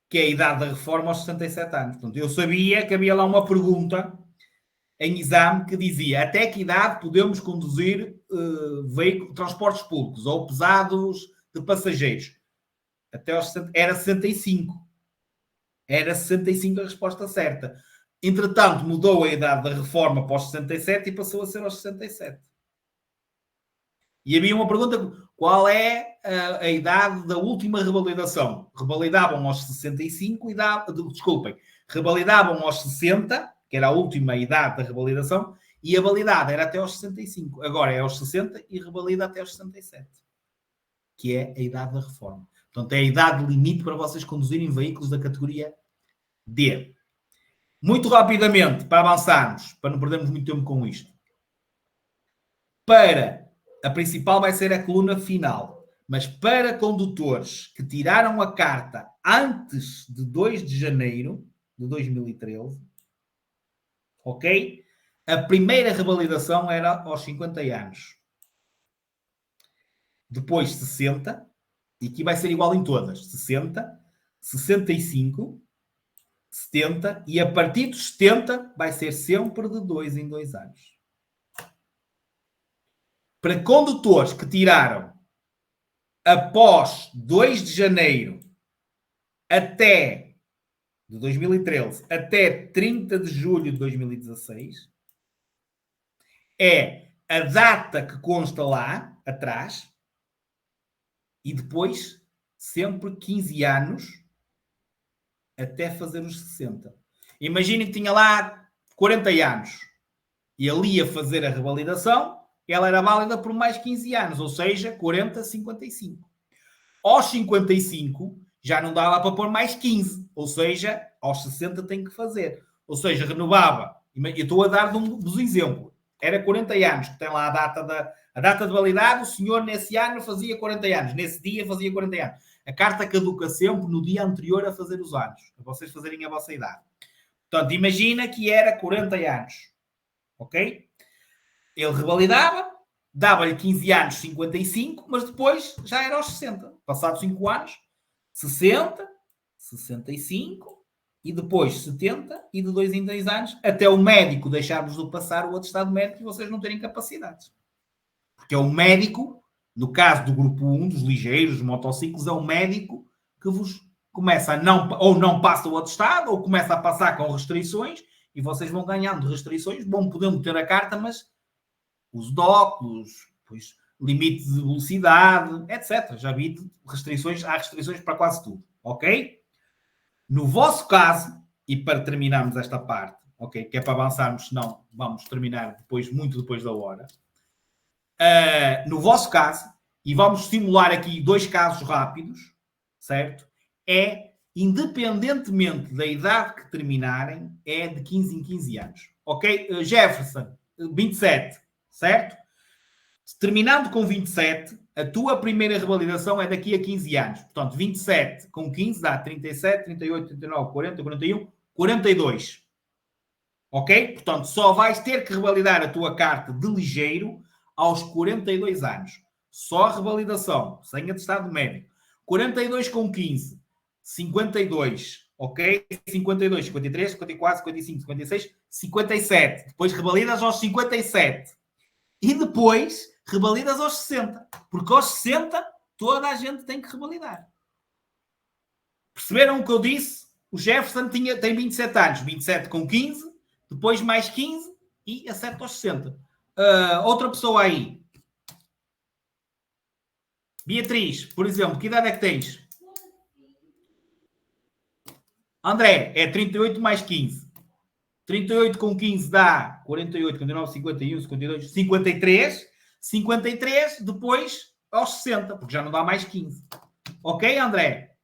que é a idade da reforma aos 67 anos. Portanto, eu sabia que havia lá uma pergunta em exame que dizia até que idade podemos conduzir veículos, transportes públicos ou pesados de passageiros. Até aos 60, era 65. Era 65 a resposta certa. Entretanto, mudou a idade da reforma para os 67 e passou a ser aos 67. E havia uma pergunta: qual é a idade da última revalidação? Revalidavam aos 65, desculpem, revalidavam aos 60, que era a última idade da revalidação, e a validade era até aos 65. Agora é aos 60 e revalida até aos 67, que é a idade da reforma. Portanto, é a idade limite para vocês conduzirem veículos da categoria D. Muito rapidamente, para avançarmos, para não perdermos muito tempo com isto. A principal vai ser a coluna final. Mas para condutores que tiraram a carta antes de 2 de janeiro de 2013, ok? A primeira revalidação era aos 50 anos. Depois 60, e aqui vai ser igual em todas. 60, 65, 70, e a partir dos 70 vai ser sempre de 2 em 2 anos. Para condutores que tiraram após 2 de janeiro de 2013 até 30 de julho de 2016, é a data que consta lá atrás e depois sempre 15 anos até fazer os 60. Imaginem que tinha lá 40 anos e ali ia fazer a revalidação, ela era válida por mais 15 anos, ou seja, 40, 55. Aos 55 já não dava para pôr mais 15, ou seja, aos 60 tem que fazer. Ou seja, renovava. Eu estou a dar dos exemplos. Era 40 anos, que tem lá a data de validade, o senhor nesse ano fazia 40 anos, nesse dia fazia 40 anos. A carta caduca sempre no dia anterior a fazer os anos, para vocês fazerem a vossa idade. Portanto, imagina que era 40 anos, ok? Ele revalidava, dava-lhe 15 anos, 55, mas depois já era aos 60. Passados 5 anos, 60, 65 e depois 70 e de 2 em 2 anos, até o médico deixar-vos de passar o atestado médico e vocês não terem capacidades. Porque é o médico, no caso do grupo 1, dos ligeiros, dos motociclos, é o médico que vos começa ou não passa o atestado, ou começa a passar com restrições, e vocês vão ganhando restrições, vão podendo ter a carta, mas uso de óculos, pois, limite de velocidade, etc. Já vi restrições, há restrições para quase tudo, ok? No vosso caso, e para terminarmos esta parte, ok, que é para avançarmos, senão vamos terminar muito depois da hora. No vosso caso, e vamos simular aqui 2 casos rápidos, certo? É, independentemente da idade que terminarem, é de 15 em 15 anos, ok? Jefferson, 27, certo? Terminando com 27, a tua primeira revalidação é daqui a 15 anos. Portanto, 27 com 15 dá 37, 38, 39, 40, 41, 42. Ok? Portanto, só vais ter que revalidar a tua carta de ligeiro aos 42 anos. Só a revalidação, sem atestado médico. 42 com 15, 52. Ok? 52, 53, 54, 55, 56, 57. Depois revalidas aos 57. E depois revalidas aos 60. Porque aos 60 toda a gente tem que revalidar. Perceberam o que eu disse? O Jefferson tem 27 anos. 27 com 15, depois mais 15 e acerta aos 60. Outra pessoa aí. Beatriz, por exemplo, que idade é que tens? André, é 38 mais 15. 38 com 15 dá 48, 49, 51, 52, 53. 53, depois aos 60, porque já não dá mais 15. Ok, André?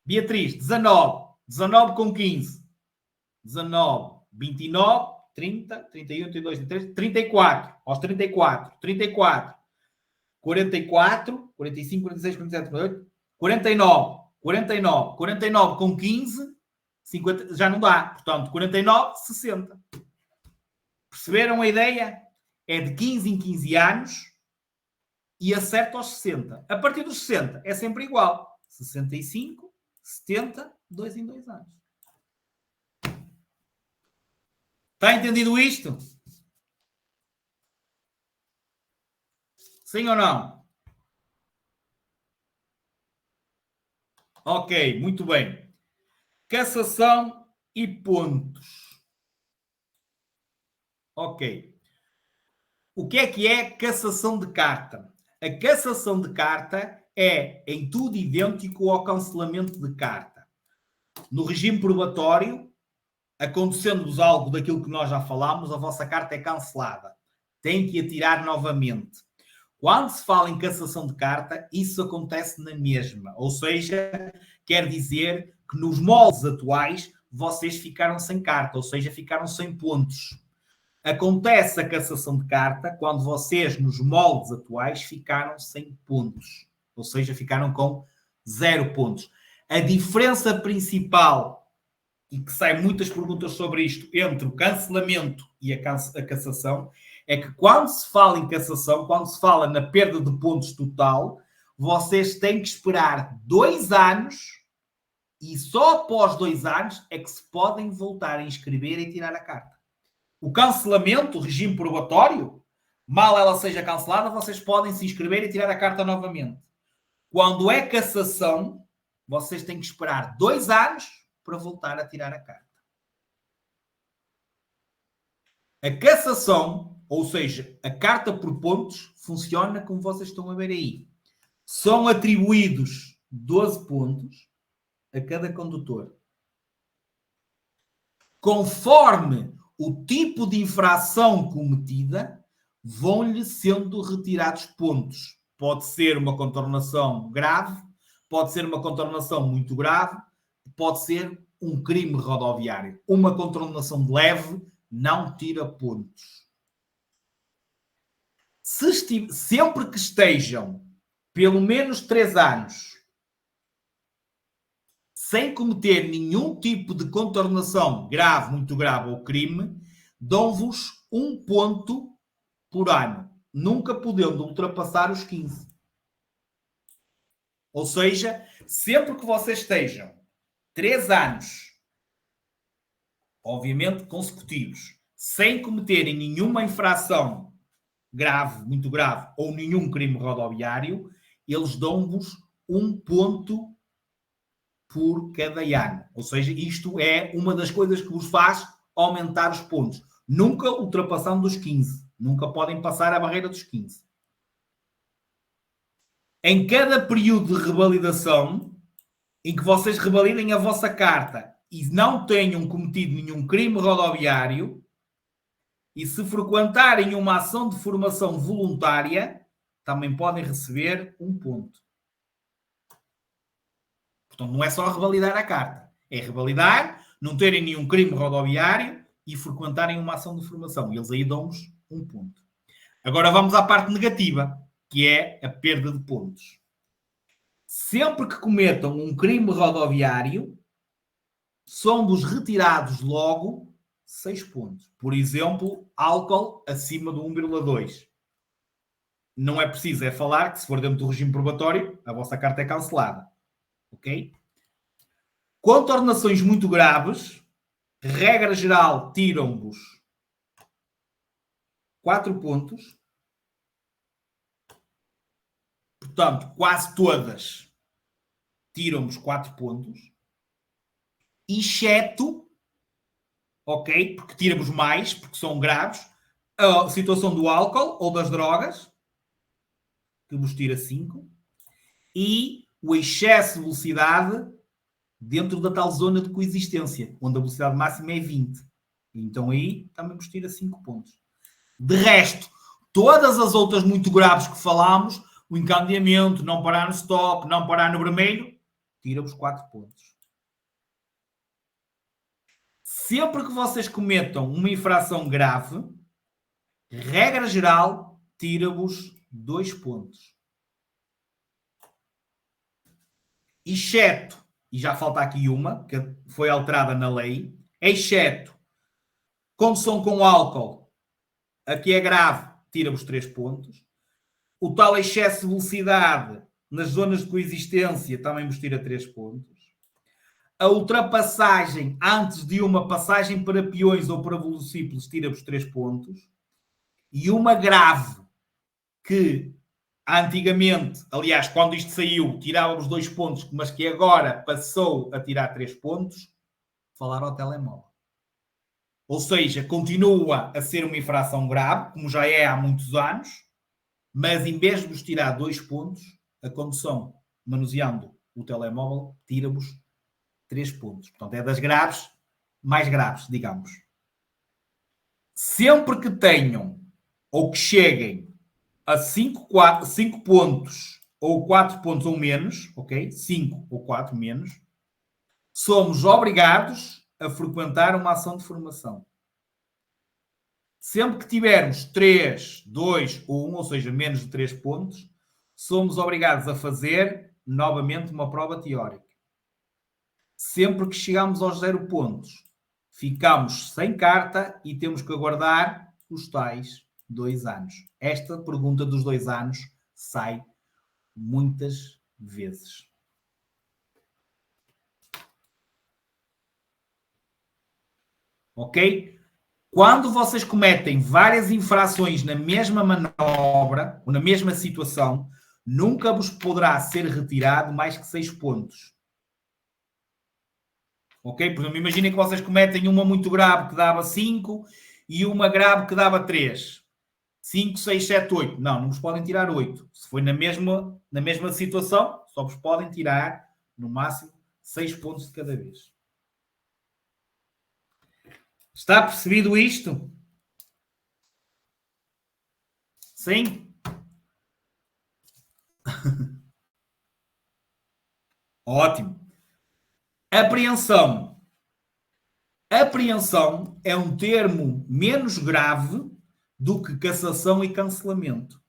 Beatriz, 19. 19 com 15. 19, 29, 30, 31, 32, 33, 34. Aos 34. 34. 44, 45, 46, 47, 48. 49. 49. 49 com 15. 50, já não dá. Portanto, 49, 60. Perceberam a ideia? É de 15 em 15 anos e acerta aos 60. A partir dos 60 é sempre igual. 65, 70, 2 em 2 anos. Está entendido isto? Sim ou não? Ok, muito bem. Cassação e pontos. Ok. O que é cassação de carta? A cassação de carta é em tudo idêntico ao cancelamento de carta. No regime probatório, acontecendo-vos algo daquilo que nós já falámos, a vossa carta é cancelada. Tem que a tirar novamente. Quando se fala em cassação de carta, isso acontece na mesma. Ou seja, quer dizer que nos moldes atuais vocês ficaram sem carta, ou seja, ficaram sem pontos. Acontece a cassação de carta quando vocês, nos moldes atuais, ficaram sem pontos. Ou seja, ficaram com 0 pontos. A diferença principal, e que sai muitas perguntas sobre isto, entre o cancelamento e a cassação, é que quando se fala em cassação, quando se fala na perda de pontos total, vocês têm que esperar 2 anos e só após 2 anos é que se podem voltar a inscrever e tirar a carta. O cancelamento, o regime probatório, mal ela seja cancelada, vocês podem se inscrever e tirar a carta novamente. Quando é cassação, vocês têm que esperar 2 anos para voltar a tirar a carta. A cassação, ou seja, a carta por pontos, funciona como vocês estão a ver aí. São atribuídos 12 pontos a cada condutor. Conforme o tipo de infração cometida, vão-lhe sendo retirados pontos. Pode ser uma contornação grave, pode ser uma contornação muito grave, pode ser um crime rodoviário. Uma contornação leve não tira pontos. Sempre que estejam pelo menos 3 anos sem cometer nenhum tipo de contornação grave, muito grave ou crime, dão-vos 1 ponto por ano, nunca podendo ultrapassar os 15. Ou seja, sempre que vocês estejam 3 anos, obviamente consecutivos, sem cometerem nenhuma infração grave, muito grave, ou nenhum crime rodoviário, eles dão-vos 1 ponto por cada ano. Ou seja, isto é uma das coisas que vos faz aumentar os pontos. Nunca ultrapassando os 15. Nunca podem passar a barreira dos 15. Em cada período de revalidação, em que vocês revalidem a vossa carta e não tenham cometido nenhum crime rodoviário, e se frequentarem uma ação de formação voluntária, também podem receber 1 ponto. Portanto, não é só revalidar a carta. É revalidar, não terem nenhum crime rodoviário e frequentarem uma ação de formação. Eles aí dão-nos 1 ponto. Agora vamos à parte negativa, que é a perda de pontos. Sempre que cometam um crime rodoviário, são-vos retirados logo 6 pontos. Por exemplo, álcool acima do 1,2. Não é preciso falar que se for dentro do regime probatório, a vossa carta é cancelada. Ok? Contornações muito graves, regra geral, tiram-vos 4 pontos. Portanto, quase todas tiram-vos 4 pontos. Exceto, ok, porque tiramos mais, porque são graves, a situação do álcool ou das drogas, que vos tira 5, e o excesso de velocidade, dentro da tal zona de coexistência, onde a velocidade máxima é 20. Então aí também vos tira 5 pontos. De resto, todas as outras muito graves que falámos, o encandeamento, não parar no stop, não parar no vermelho, tira-vos 4 pontos. Sempre que vocês cometam uma infração grave, regra geral, tira-vos 2 pontos. Exceto, e já falta aqui uma, que foi alterada na lei, exceto condução com álcool, aqui é grave, tira-vos 3 pontos. O tal excesso de velocidade nas zonas de coexistência também vos tira 3 pontos. A ultrapassagem antes de uma passagem para peões ou para velocípedos tira-vos 3 pontos. E uma grave que antigamente, aliás, quando isto saiu, tirávamos 2 pontos, mas que agora passou a tirar 3 pontos, falar ao telemóvel. Ou seja, continua a ser uma infração grave, como já é há muitos anos, mas em vez de vos tirar 2 pontos, a condução manuseando o telemóvel tira-vos 3 pontos. Portanto, é das graves, mais graves, digamos. Sempre que tenham ou que cheguem a 5 pontos ou 4 pontos ou menos, ok? 5 ou 4 menos, somos obrigados a frequentar uma ação de formação. Sempre que tivermos 3, 2 ou 1, ou seja, menos de 3 pontos, somos obrigados a fazer novamente uma prova teórica. Sempre que chegamos aos 0 pontos, ficamos sem carta e temos que aguardar os tais 2 anos. Esta pergunta dos 2 anos sai muitas vezes. Ok? Quando vocês cometem várias infrações na mesma manobra ou na mesma situação, nunca vos poderá ser retirado mais que 6 pontos. Ok? Por exemplo, imaginem que vocês cometem uma muito grave que dava 5 e uma grave que dava 3. 5, 6, 7, 8. Não vos podem tirar 8. Se foi na mesma situação, só vos podem tirar, no máximo, 6 pontos de cada vez. Está percebido isto? Sim? Ótimo. Apreensão. Apreensão é um termo menos grave do que cassação e cancelamento.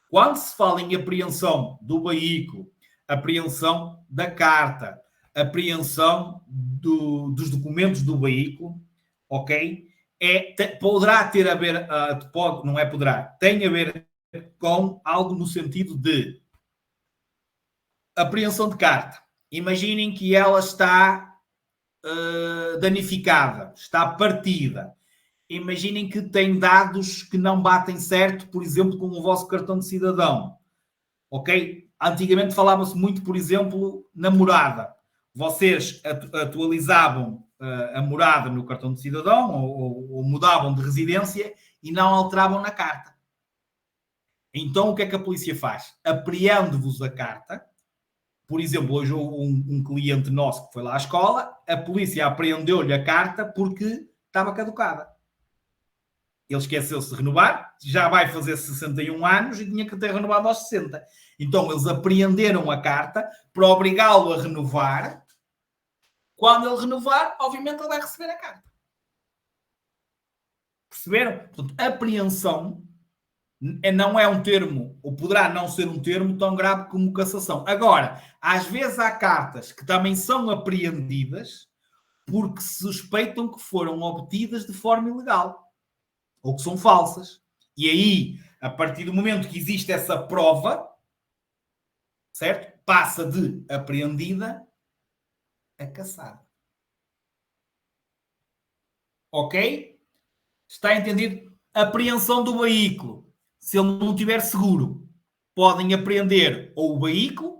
Quando se fala em apreensão do veículo, apreensão da carta, apreensão dos documentos do veículo, ok? Poderá ter a ver, tem a ver com algo no sentido de apreensão de carta. Imaginem que ela está danificada, está partida. Imaginem que tem dados que não batem certo, por exemplo, com o vosso cartão de cidadão. Ok? Antigamente falava-se muito, por exemplo, na morada. Vocês atualizavam a morada no cartão de cidadão ou mudavam de residência e não alteravam na carta. Então, o que é que a polícia faz? Apreende-vos a carta. Por exemplo, hoje um cliente nosso que foi lá à escola, a polícia apreendeu-lhe a carta porque estava caducada. Ele esqueceu-se de renovar, já vai fazer 61 anos e tinha que ter renovado aos 60. Então, eles apreenderam a carta para obrigá-lo a renovar. Quando ele renovar, obviamente ele vai receber a carta. Perceberam? Portanto, apreensão não é um termo, ou poderá não ser um termo tão grave como cassação. Agora, às vezes há cartas que também são apreendidas porque suspeitam que foram obtidas de forma ilegal ou que são falsas. E aí, a partir do momento que existe essa prova, certo? Passa de apreendida a cassada. Ok? Está entendido? Apreensão do veículo. Se ele não tiver seguro, podem apreender ou o veículo,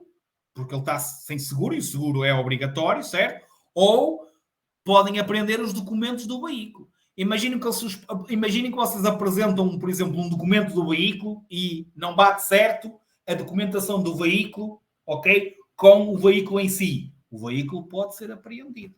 porque ele está sem seguro, e o seguro é obrigatório, certo? Ou podem apreender os documentos do veículo. Imaginem que vocês apresentam, por exemplo, um documento do veículo e não bate certo a documentação do veículo, ok? Com o veículo em si. o veículo pode ser apreendido.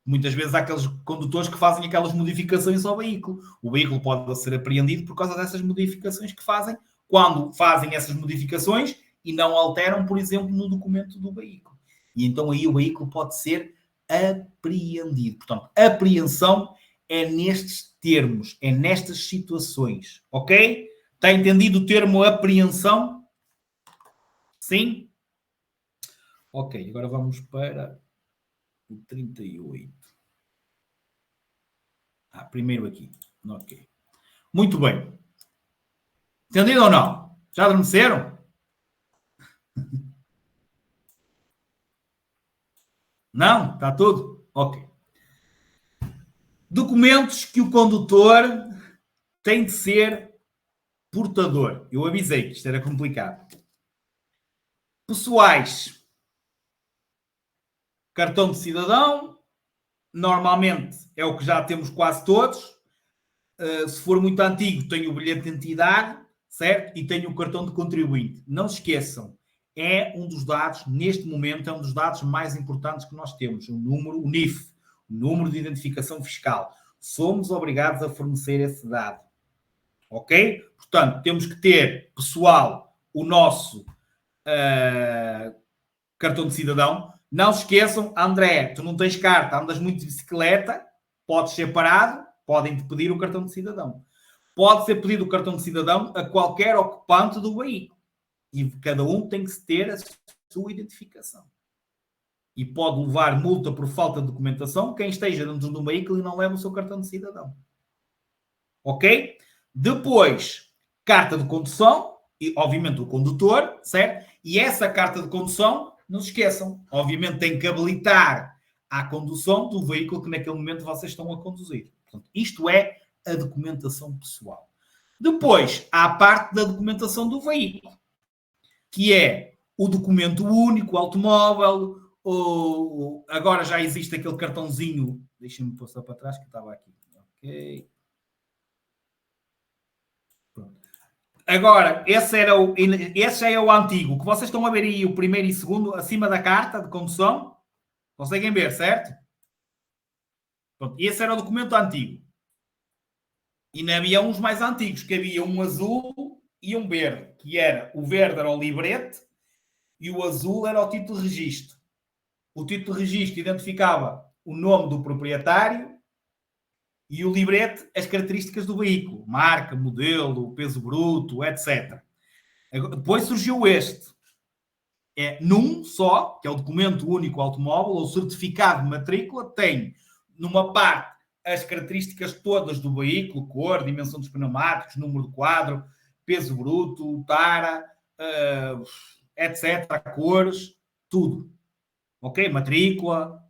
Muitas vezes há aqueles condutores que fazem aquelas modificações ao veículo. O veículo pode ser apreendido por causa dessas modificações que fazem, quando fazem essas modificações e não alteram, por exemplo, no documento do veículo. E então aí o veículo pode ser apreendido. Portanto, apreensão é nestes termos, é nestas situações, ok? Está entendido o termo apreensão? Sim? Ok, agora vamos para o 38. Primeiro aqui. Ok. Muito bem. Entendido ou não? Já adormeceram? Não? Está tudo? Ok. Documentos que o condutor tem de ser portador. Eu avisei que isto era complicado. Pessoais. Cartão de cidadão. Normalmente é o que já temos quase todos. Se for muito antigo, tem o bilhete de identidade, certo? E tem o cartão de contribuinte. Não se esqueçam, é um dos dados, neste momento, é um dos dados mais importantes que nós temos. O número, o NIF, o número de identificação fiscal. Somos obrigados a fornecer esse dado. Ok? Portanto, temos que ter, pessoal, o nosso cartão de cidadão. Não se esqueçam, André, tu não tens carta, andas muito de bicicleta, podes ser parado, podem-te pedir o cartão de cidadão. Pode ser pedido o cartão de cidadão a qualquer ocupante do veículo. E cada um tem que ter a sua identificação. E pode levar multa por falta de documentação quem esteja dentro do veículo e não leva o seu cartão de cidadão. Ok? Depois, carta de condução, e obviamente o condutor, certo? E essa carta de condução, não se esqueçam, obviamente tem que habilitar à condução do veículo que naquele momento vocês estão a conduzir. Portanto, isto é a documentação pessoal. Depois, há a parte da documentação do veículo, que é o documento único, o automóvel, agora já existe aquele cartãozinho, deixem-me passar para trás que eu estava aqui. Ok. Pronto. Agora, esse já é o antigo, que vocês estão a ver aí, o primeiro e segundo, acima da carta de condução. Conseguem ver, certo? Pronto, esse era o documento antigo. E não havia uns mais antigos, que havia um azul e um verde, que era, o verde era o librete e o azul era o título de registro. O título de registro identificava o nome do proprietário e o librete as características do veículo, marca, modelo, peso bruto, etc. Depois surgiu este. É num só, que é o documento único automóvel, ou certificado de matrícula, tem numa parte as características todas do veículo, cor, dimensão dos pneumáticos, número de quadro, peso bruto, tara, etc., cores, tudo. Ok? Matrícula,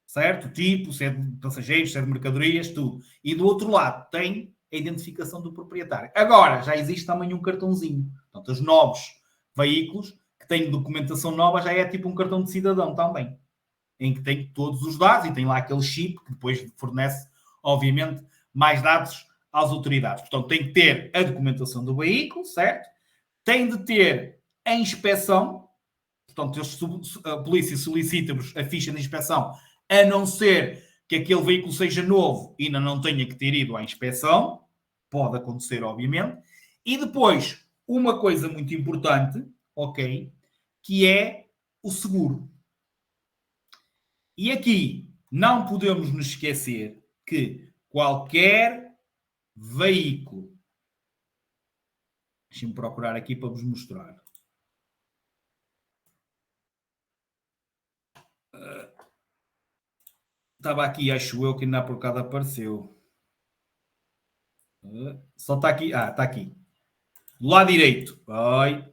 certo? Tipo, se é de passageiros, se é de mercadorias, tudo. E do outro lado tem a identificação do proprietário. Agora, já existe também um cartãozinho. Portanto, os novos veículos que têm documentação nova já é tipo um cartão de cidadão também, em que tem todos os dados e tem lá aquele chip que depois fornece, obviamente, mais dados às autoridades. Portanto, tem que ter a documentação do veículo, certo? Tem de ter a inspeção. Portanto, a polícia solicita-vos a ficha de inspeção, a não ser que aquele veículo seja novo e ainda não tenha que ter ido à inspeção. Pode acontecer, obviamente. E depois, uma coisa muito importante, ok, que é o seguro. E aqui não podemos nos esquecer que qualquer veículo... Deixem-me procurar aqui para vos mostrar. Estava aqui, acho eu, que ainda há por bocado apareceu. Só está aqui. Está aqui. Do lado direito. Oi.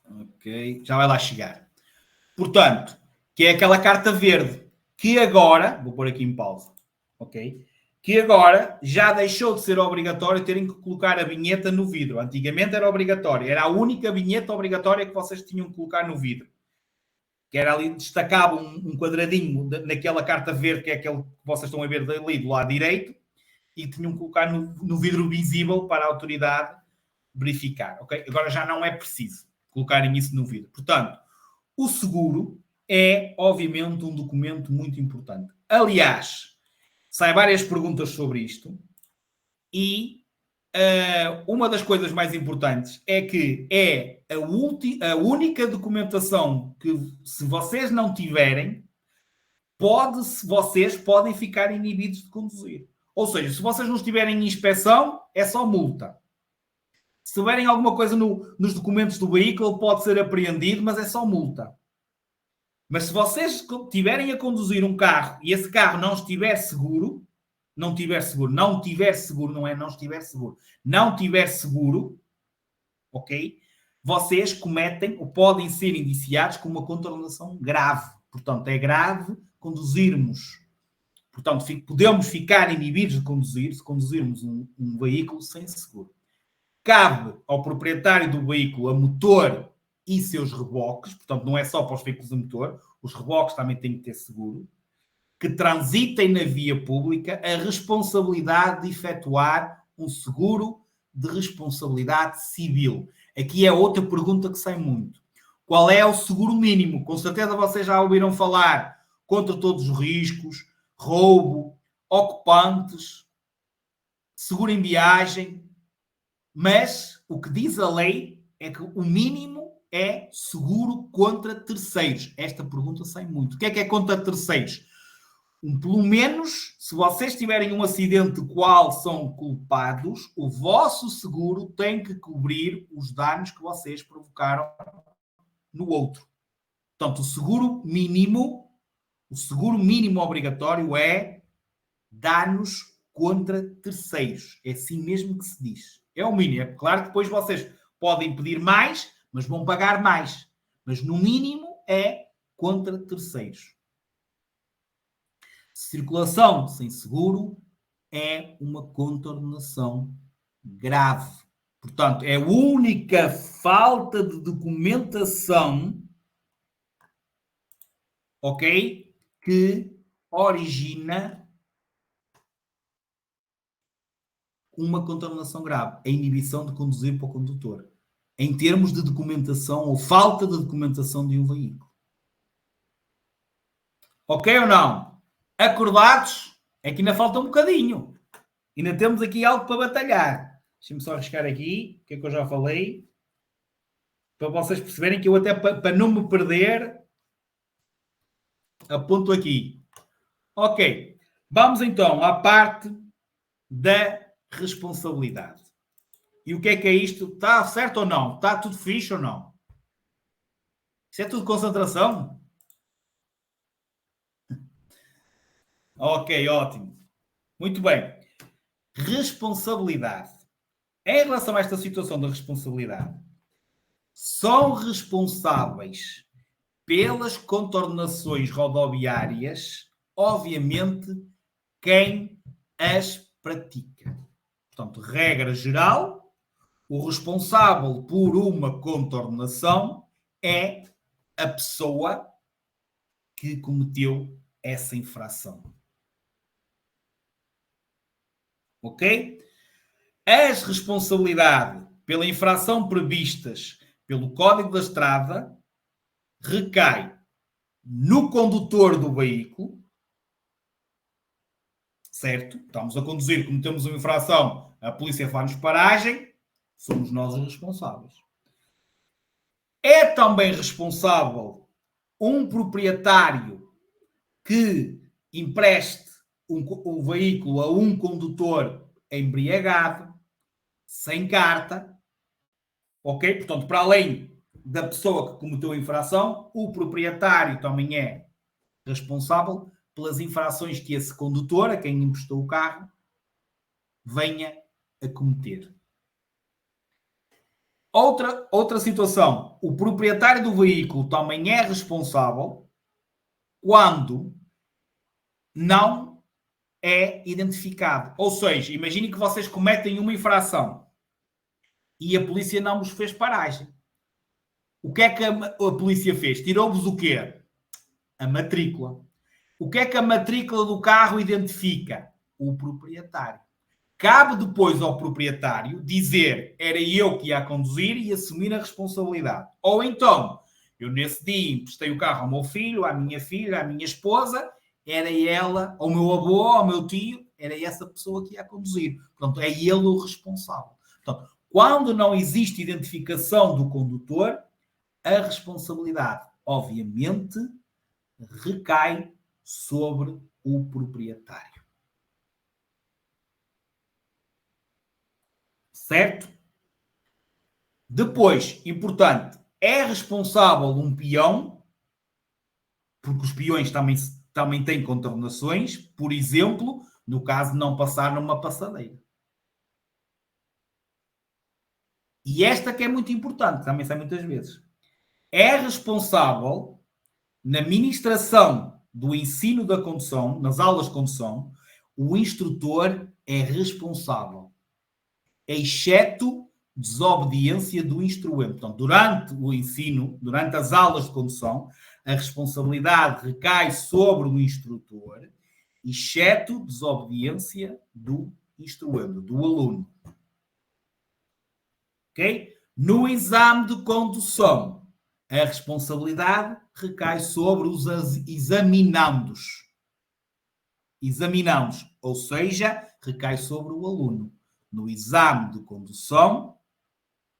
Ok. Já vai lá chegar. Portanto, que é aquela carta verde que agora, vou pôr aqui em pausa, ok? Que agora já deixou de ser obrigatório terem que colocar a vinheta no vidro. Antigamente era obrigatório. Era a única vinheta obrigatória que vocês tinham que colocar no vidro. Que era ali, destacava um quadradinho naquela carta verde, que é aquele que vocês estão a ver ali do lado direito, e tinham que colocar no vidro visível para a autoridade verificar, ok? Agora já não é preciso colocarem isso no vídeo. Portanto, o seguro é, obviamente, um documento muito importante. Aliás, saem várias perguntas sobre isto e uma das coisas mais importantes é que é a única documentação que, se vocês não tiverem, vocês podem ficar inibidos de conduzir. Ou seja, se vocês não estiverem em inspeção, é só multa. Se tiverem alguma coisa nos documentos do veículo, pode ser apreendido, mas é só multa. Mas se vocês estiverem a conduzir um carro e esse carro não estiver seguro, não tiver seguro, ok? Vocês cometem ou podem ser indiciados com uma contornação grave. Portanto, é grave conduzirmos. Portanto, podemos ficar inibidos de conduzir se conduzirmos um veículo sem seguro. Cabe ao proprietário do veículo a motor e seus reboques, portanto, não é só para os veículos a motor, os reboques também têm que ter seguro, que transitem na via pública a responsabilidade de efetuar um seguro de responsabilidade civil. Aqui é outra pergunta que sai muito. Qual é o seguro mínimo? Com certeza vocês já ouviram falar contra todos os riscos, roubo, ocupantes, seguro em viagem, mas o que diz a lei é que o mínimo é seguro contra terceiros. Esta pergunta sai muito. O que é contra terceiros? Pelo menos, se vocês tiverem um acidente do qual são culpados, o vosso seguro tem que cobrir os danos que vocês provocaram no outro. Portanto, o seguro mínimo obrigatório é danos contra terceiros. É assim mesmo que se diz. É o mínimo. É claro que depois vocês podem pedir mais, mas vão pagar mais. Mas no mínimo é contra terceiros. Circulação sem seguro é uma contornação grave. Portanto, é a única falta de documentação, ok, que origina uma contornação grave, a inibição de conduzir para o condutor, em termos de documentação ou falta de documentação de um veículo. Ok ou não? Acordados? É que ainda falta um bocadinho. Ainda temos aqui algo para batalhar. Deixa-me só arriscar aqui, o que é que eu já falei, para vocês perceberem que eu até, para não me perder, aponto aqui. Ok, vamos então à parte da responsabilidade. E o que é isto? Está certo ou não? Está tudo fixe ou não? Isso é tudo concentração? Ok, ótimo. Muito bem. Responsabilidade. Em relação a esta situação da responsabilidade, são responsáveis pelas contornações rodoviárias, obviamente, quem as pratica. Portanto, regra geral, o responsável por uma contornação é a pessoa que cometeu essa infração. Ok? As responsabilidades pela infração previstas pelo Código da Estrada recai no condutor do veículo, certo? Estamos a conduzir, cometemos uma infração, a polícia faz-nos paragem, somos nós os responsáveis. É também responsável um proprietário que empreste um veículo a um condutor embriagado, sem carta, ok? Portanto, para além da pessoa que cometeu a infração, o proprietário também é responsável pelas infrações que esse condutor, a quem emprestou o carro, venha a cometer. Outra situação, o proprietário do veículo também é responsável quando não é identificado. Ou seja, imagine que vocês cometem uma infração e a polícia não vos fez paragem. O que é que a polícia fez? Tirou-vos o quê? A matrícula. O que é que a matrícula do carro identifica? O proprietário. Cabe depois ao proprietário dizer era eu que ia a conduzir e assumir a responsabilidade. Ou então, eu nesse dia emprestei o carro ao meu filho, à minha filha, à minha esposa, era ela, ao meu avô, ao meu tio, era essa pessoa que ia a conduzir. Portanto, é ele o responsável. Portanto, quando não existe identificação do condutor, a responsabilidade, obviamente, recai sobre o proprietário. Certo? Depois, importante, é responsável um peão, porque os peões também têm contornações, por exemplo, no caso de não passar numa passadeira. E esta que é muito importante, também sai muitas vezes. É responsável na ministração do ensino da condução, nas aulas de condução, o instrutor é responsável, exceto desobediência do instruente. Portanto, durante o ensino, durante as aulas de condução, a responsabilidade recai sobre o instrutor, exceto desobediência do instruente, do aluno. Ok? No exame de condução, a responsabilidade recai sobre os examinandos. Examinandos, ou seja, recai sobre o aluno. No exame de condução,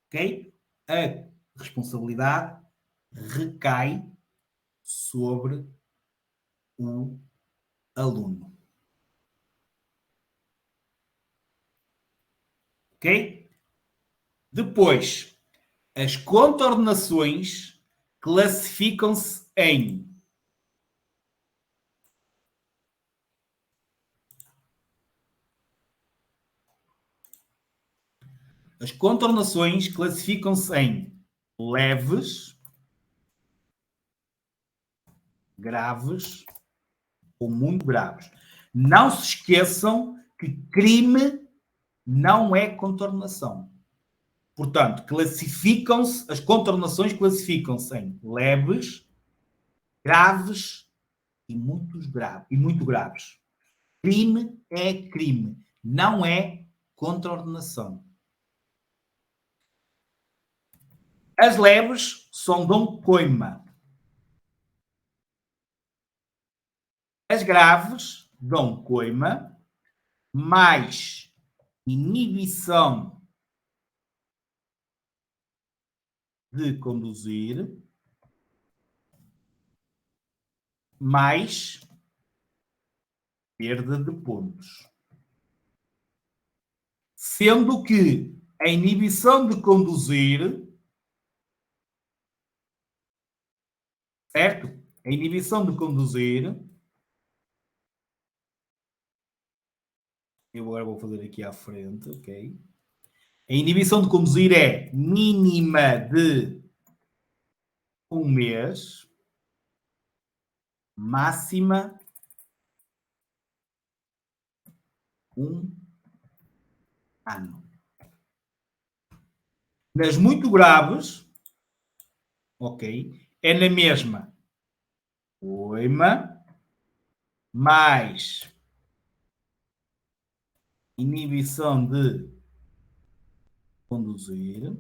ok? A responsabilidade recai sobre o aluno. Ok? Depois, as contornações classificam-se em leves, graves ou muito graves. Não se esqueçam que crime não é contornação. Portanto, as contornações classificam-se em leves, graves e muito graves. Crime é crime, não é contornação. As leves são dom coima. As graves dão coima, mais inibição de conduzir, mais perda de pontos. Sendo que a inibição de conduzir, certo? A inibição de conduzir, eu agora vou fazer aqui à frente, ok? A inibição de conduzir é mínima de 1 mês, máxima 1 ano. Nas muito graves, ok, é na mesma coima mais inibição de conduzir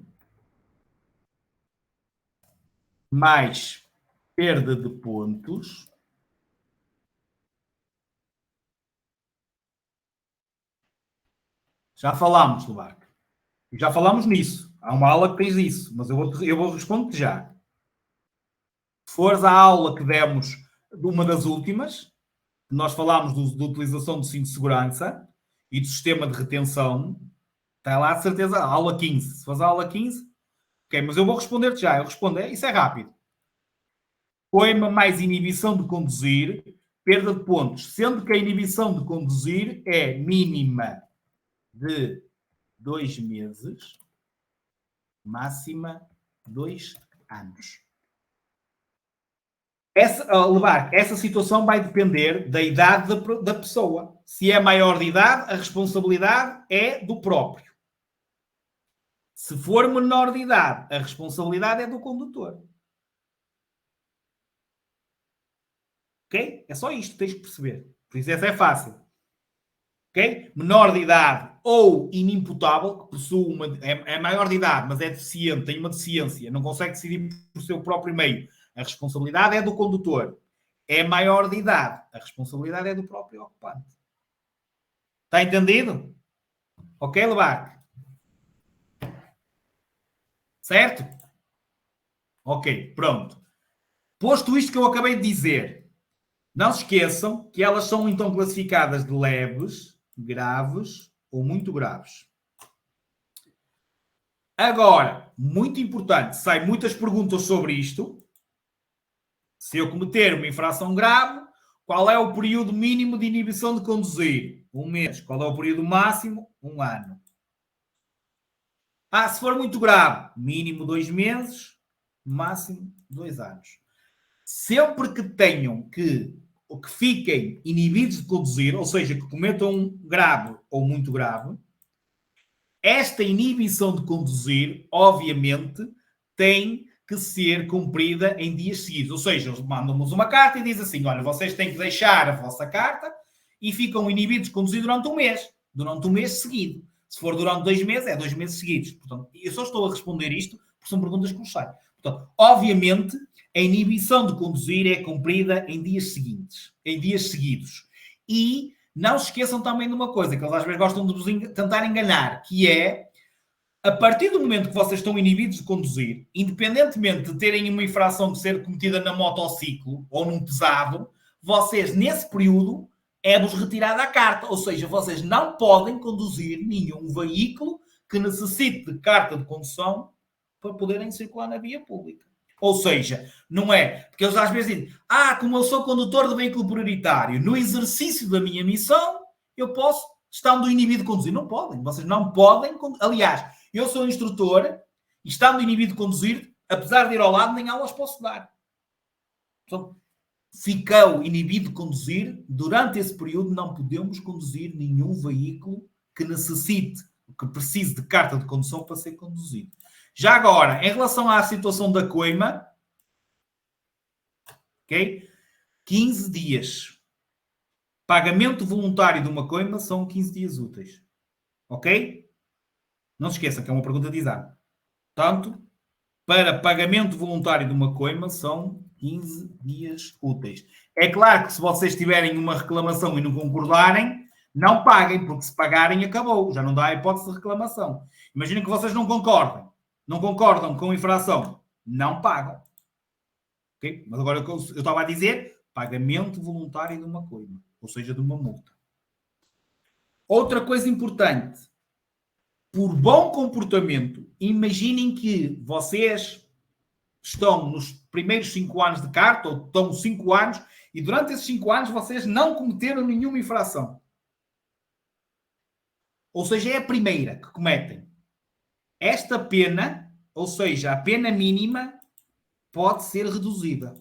mais perda de pontos já falámos, Duarte. Já falámos nisso. Há uma aula que tens isso, mas eu vou responder já. Se fores à aula que demos de uma das últimas, nós falámos da utilização do cinto de segurança e do sistema de retenção, está lá de certeza a aula 15. Se fores à aula 15, ok, mas eu vou responder-te já. Eu respondo, isso é rápido. Coima mais inibição de conduzir, perda de pontos, sendo que a inibição de conduzir é mínima de 2 meses, máxima 2 anos. Essa situação vai depender da idade da pessoa. Se é maior de idade, a responsabilidade é do próprio. Se for menor de idade, a responsabilidade é do condutor. Ok? É só isto que tens que perceber. Por isso essa é fácil. Ok? Menor de idade ou inimputável, que possui é maior de idade, mas é deficiente, tem uma deficiência, não consegue decidir por seu próprio meio, a responsabilidade é do condutor. É maior de idade, a responsabilidade é do próprio ocupante. Está entendido? Ok, Lebac? Certo? Ok, pronto. Posto isto que eu acabei de dizer, não se esqueçam que elas são então classificadas de leves, graves ou muito graves. Agora, muito importante, saem muitas perguntas sobre isto. Se eu cometer uma infração grave, qual é o período mínimo de inibição de conduzir? 1 mês. Qual é o período máximo? 1 ano. Se for muito grave, mínimo 2 meses, máximo 2 anos. Sempre que tenham que fiquem inibidos de conduzir, ou seja, que cometam um grave ou muito grave, esta inibição de conduzir, obviamente, tem que ser cumprida em dias seguidos. Ou seja, eles mandam-nos uma carta e dizem assim, olha, vocês têm que deixar a vossa carta e ficam inibidos de conduzir durante 1 mês. Durante 1 mês seguido. Se for durante 2 meses, é 2 meses seguidos. Portanto, eu só estou a responder isto porque são perguntas que nos saem. Portanto, obviamente, a inibição de conduzir é cumprida em dias seguidos. E não se esqueçam também de uma coisa, que eles às vezes gostam de vos tentar enganar, que é, a partir do momento que vocês estão inibidos de conduzir, independentemente de terem uma infração de ser cometida na motociclo ou num pesado, vocês, nesse período, é-vos retirada a carta. Ou seja, vocês não podem conduzir nenhum veículo que necessite de carta de condução para poderem circular na via pública. Ou seja, não é... Porque eles às vezes dizem, como eu sou condutor de veículo prioritário, no exercício da minha missão, eu posso, estando inibido de conduzir. Não podem. Vocês não podem... Aliás, eu sou instrutor e estando inibido de conduzir, apesar de ir ao lado, nem aulas posso dar. Portanto, ficou inibido de conduzir, durante esse período não podemos conduzir nenhum veículo que necessite, que precise de carta de condução para ser conduzido. Já agora, em relação à situação da coima, ok? 15 dias. Pagamento voluntário de uma coima são 15 dias úteis. Ok? Não se esqueça que é uma pergunta de exame. Portanto, para pagamento voluntário de uma coima são 15 dias úteis. É claro que se vocês tiverem uma reclamação e não concordarem, não paguem, porque se pagarem acabou. Já não dá a hipótese de reclamação. Imaginem que vocês não concordam com a infração, não pagam. Okay? Mas agora eu estava a dizer pagamento voluntário de uma coima, ou seja, de uma multa. Outra coisa importante, por bom comportamento, imaginem que vocês estão nos primeiros 5 anos de carta, ou estão 5 anos, e durante esses 5 anos vocês não cometeram nenhuma infração. Ou seja, é a primeira que cometem. Esta pena, ou seja, a pena mínima, pode ser reduzida.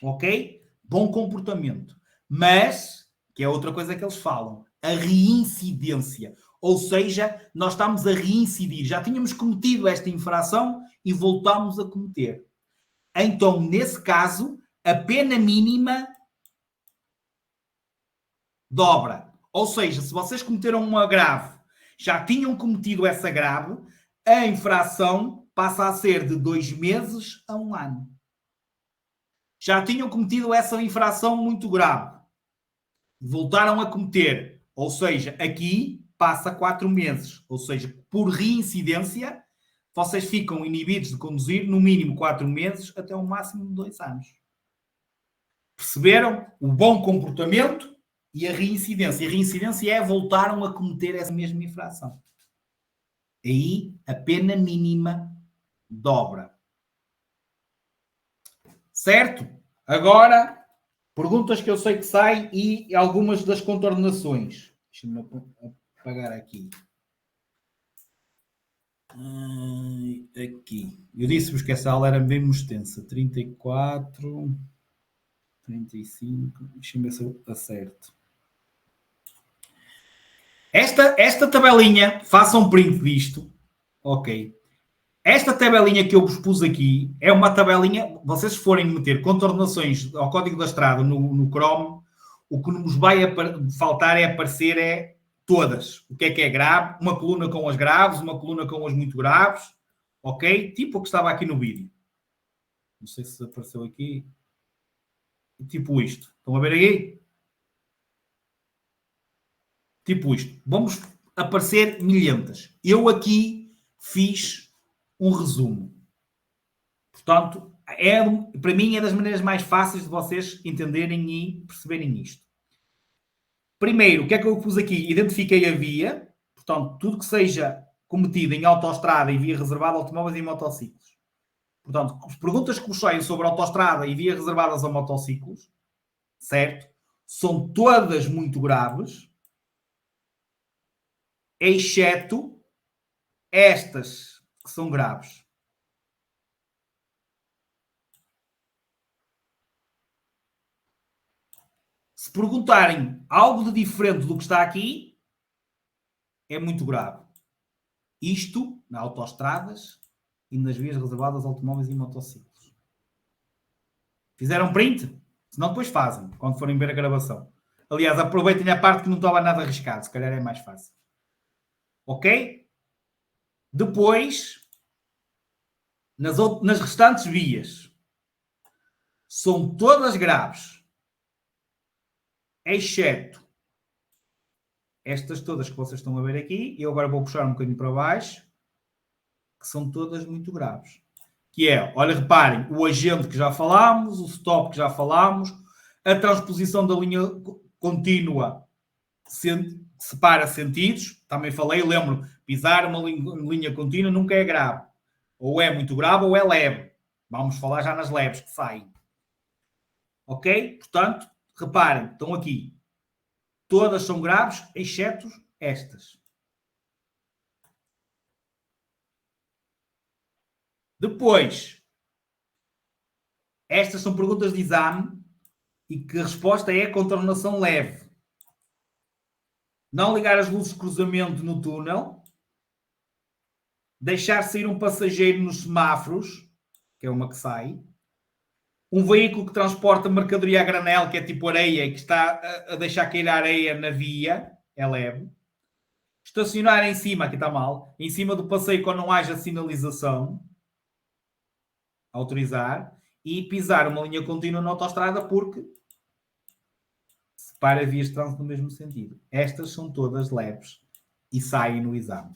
Ok? Bom comportamento. Mas, que é outra coisa que eles falam, a reincidência. Ou seja, nós estamos a reincidir. Já tínhamos cometido esta infração e voltamos a cometer. Então, nesse caso, a pena mínima dobra. Ou seja, se vocês cometeram uma grave, já tinham cometido essa grave, a infração passa a ser de 2 meses a 1 ano. Já tinham cometido essa infração muito grave. Voltaram a cometer. Ou seja, aqui passa 4 meses. Ou seja, por reincidência, vocês ficam inibidos de conduzir no mínimo 4 meses até um máximo de 2 anos. Perceberam? O bom comportamento e a reincidência. A reincidência é voltaram a cometer essa mesma infração. Aí a pena mínima dobra. Certo? Agora, perguntas que eu sei que saem e algumas das contornações. Deixa-me apagar aqui. Aqui. Eu disse-vos que essa aula era bem extensa. 34, 35. Deixa-me ver se eu acerto. Esta tabelinha, façam um print disto. Ok. Esta tabelinha que eu vos pus aqui é uma tabelinha, vocês forem meter contornações ao código da estrada no Chrome, o que nos vai faltar é aparecer todas. O que é grave? Uma coluna com as graves, uma coluna com as muito graves, ok? Tipo o que estava aqui no vídeo. Não sei se apareceu aqui. Tipo isto. Estão a ver aí? Tipo isto. Vamos aparecer milhentas. Eu aqui fiz um resumo. Portanto, para mim é das maneiras mais fáceis de vocês entenderem e perceberem isto. Primeiro, o que é que eu pus aqui? Identifiquei a via. Portanto, tudo que seja cometido em autoestrada e via reservada a automóveis e motociclos. Portanto, as perguntas que vos saem sobre autoestrada e via reservadas a motociclos, certo? São todas muito graves, exceto estas que são graves. Se perguntarem algo de diferente do que está aqui, é muito grave. Isto nas autoestradas e nas vias reservadas a automóveis e motociclos. Fizeram print? Se não, depois fazem, quando forem ver a gravação. Aliás, aproveitem a parte que não estava nada arriscado, se calhar é mais fácil. Ok? Depois, nas restantes vias, são todas graves, exceto estas todas que vocês estão a ver aqui. Eu agora vou puxar um bocadinho para baixo, que são todas muito graves. Que é, olha, reparem, o agente que já falámos, o stop que já falámos, a transposição da linha contínua separa sentidos, também falei, lembro, pisar uma linha contínua nunca é grave. Ou é muito grave ou é leve. Vamos falar já nas leves que saem. Ok? Portanto, reparem, estão aqui. Todas são graves, exceto estas. Depois, estas são perguntas de exame e que a resposta é contornação leve. Não ligar as luzes de cruzamento no túnel. Deixar sair um passageiro nos semáforos, que é uma que sai. Um veículo que transporta mercadoria a granel, que é tipo areia, que está a deixar cair a areia na via, é leve. Estacionar em cima, aqui está mal, em cima do passeio quando não haja sinalização. Autorizar. E pisar uma linha contínua na autoestrada porque separa vias de trânsito no mesmo sentido. Estas são todas leves e saem no exame.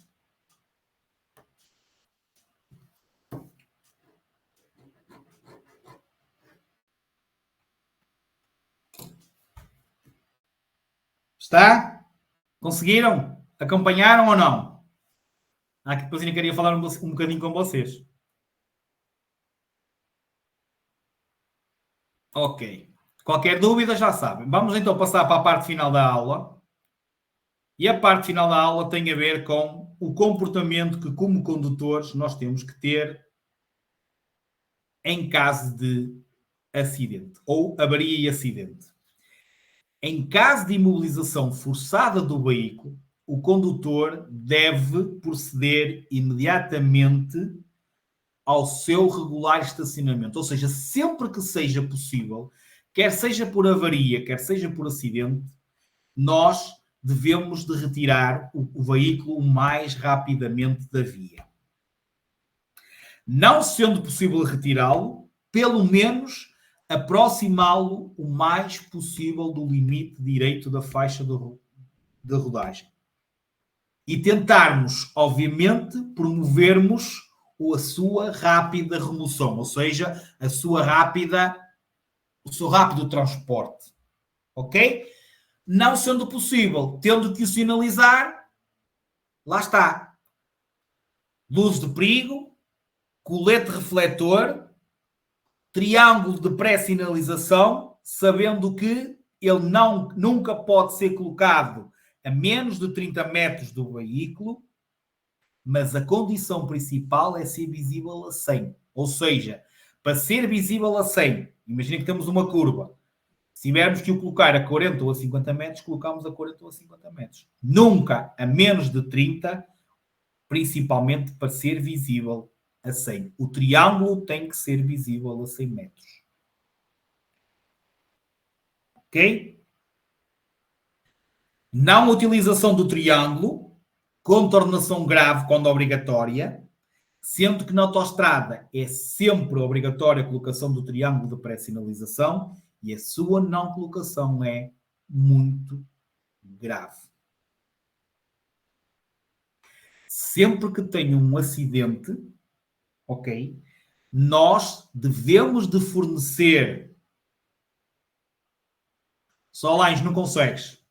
Está? Conseguiram? Acompanharam ou não? Que depois ainda queria falar um bocadinho com vocês. Ok. Qualquer dúvida já sabem. Vamos então passar para a parte final da aula. E a parte final da aula tem a ver com o comportamento que, como condutores, nós temos que ter em caso de acidente ou avaria e acidente. Em caso de imobilização forçada do veículo, o condutor deve proceder imediatamente ao seu regular estacionamento. Ou seja, sempre que seja possível, quer seja por avaria, quer seja por acidente, nós devemos de retirar o veículo o mais rapidamente da via. Não sendo possível retirá-lo, pelo menos aproximá-lo o mais possível do limite direito da faixa de rodagem. E tentarmos, obviamente, promovermos a sua rápida remoção, ou seja, o seu rápido transporte. Ok? Não sendo possível, tendo que o sinalizar, lá está. Luz de perigo, colete refletor, triângulo de pré-sinalização, sabendo que ele nunca pode ser colocado a menos de 30 metros do veículo, mas a condição principal é ser visível a 100. Ou seja, para ser visível a 100, imagina que temos uma curva. Se tivermos que o colocar a 40 ou a 50 metros, colocamos a 40 ou a 50 metros. Nunca a menos de 30, principalmente para ser visível a 100. O triângulo tem que ser visível a 100 metros. Ok? Não utilização do triângulo, contornação grave quando obrigatória, sendo que na autoestrada é sempre obrigatória a colocação do triângulo de pré-sinalização e a sua não colocação é muito grave. Sempre que tenha um acidente, ok, nós devemos de fornecer. Solange, não consegues.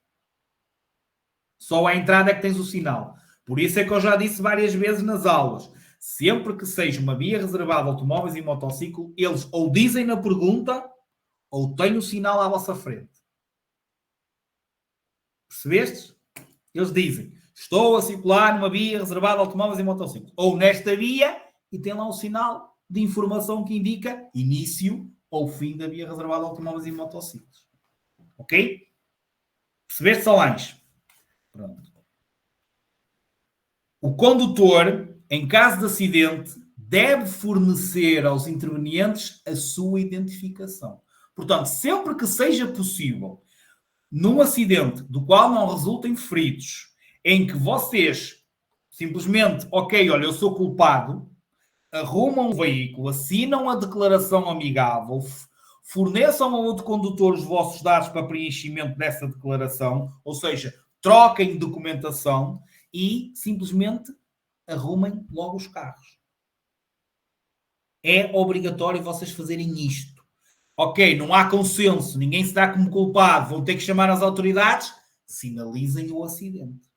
Só à entrada é que tens o sinal. Por isso é que eu já disse várias vezes nas aulas. Sempre que seja uma via reservada a automóveis e motociclo, eles ou dizem na pergunta ou têm o sinal à vossa frente. Percebeste? Eles dizem, estou a circular numa via reservada a automóveis e motociclos. Ou nesta via, e tem lá um sinal de informação que indica início ou fim da via reservada a automóveis e motociclos. Ok? Percebeste, Solange? Pronto. O condutor, em caso de acidente, deve fornecer aos intervenientes a sua identificação. Portanto, sempre que seja possível, num acidente do qual não resultem feridos, em que vocês simplesmente, ok, olha, eu sou culpado, arrumam um veículo, assinam a declaração amigável, forneçam ao outro condutor os vossos dados para preenchimento dessa declaração, ou seja, troquem documentação e simplesmente arrumem logo os carros. É obrigatório vocês fazerem isto. Ok, não há consenso, ninguém se dá como culpado, vão ter que chamar as autoridades, sinalizem o acidente.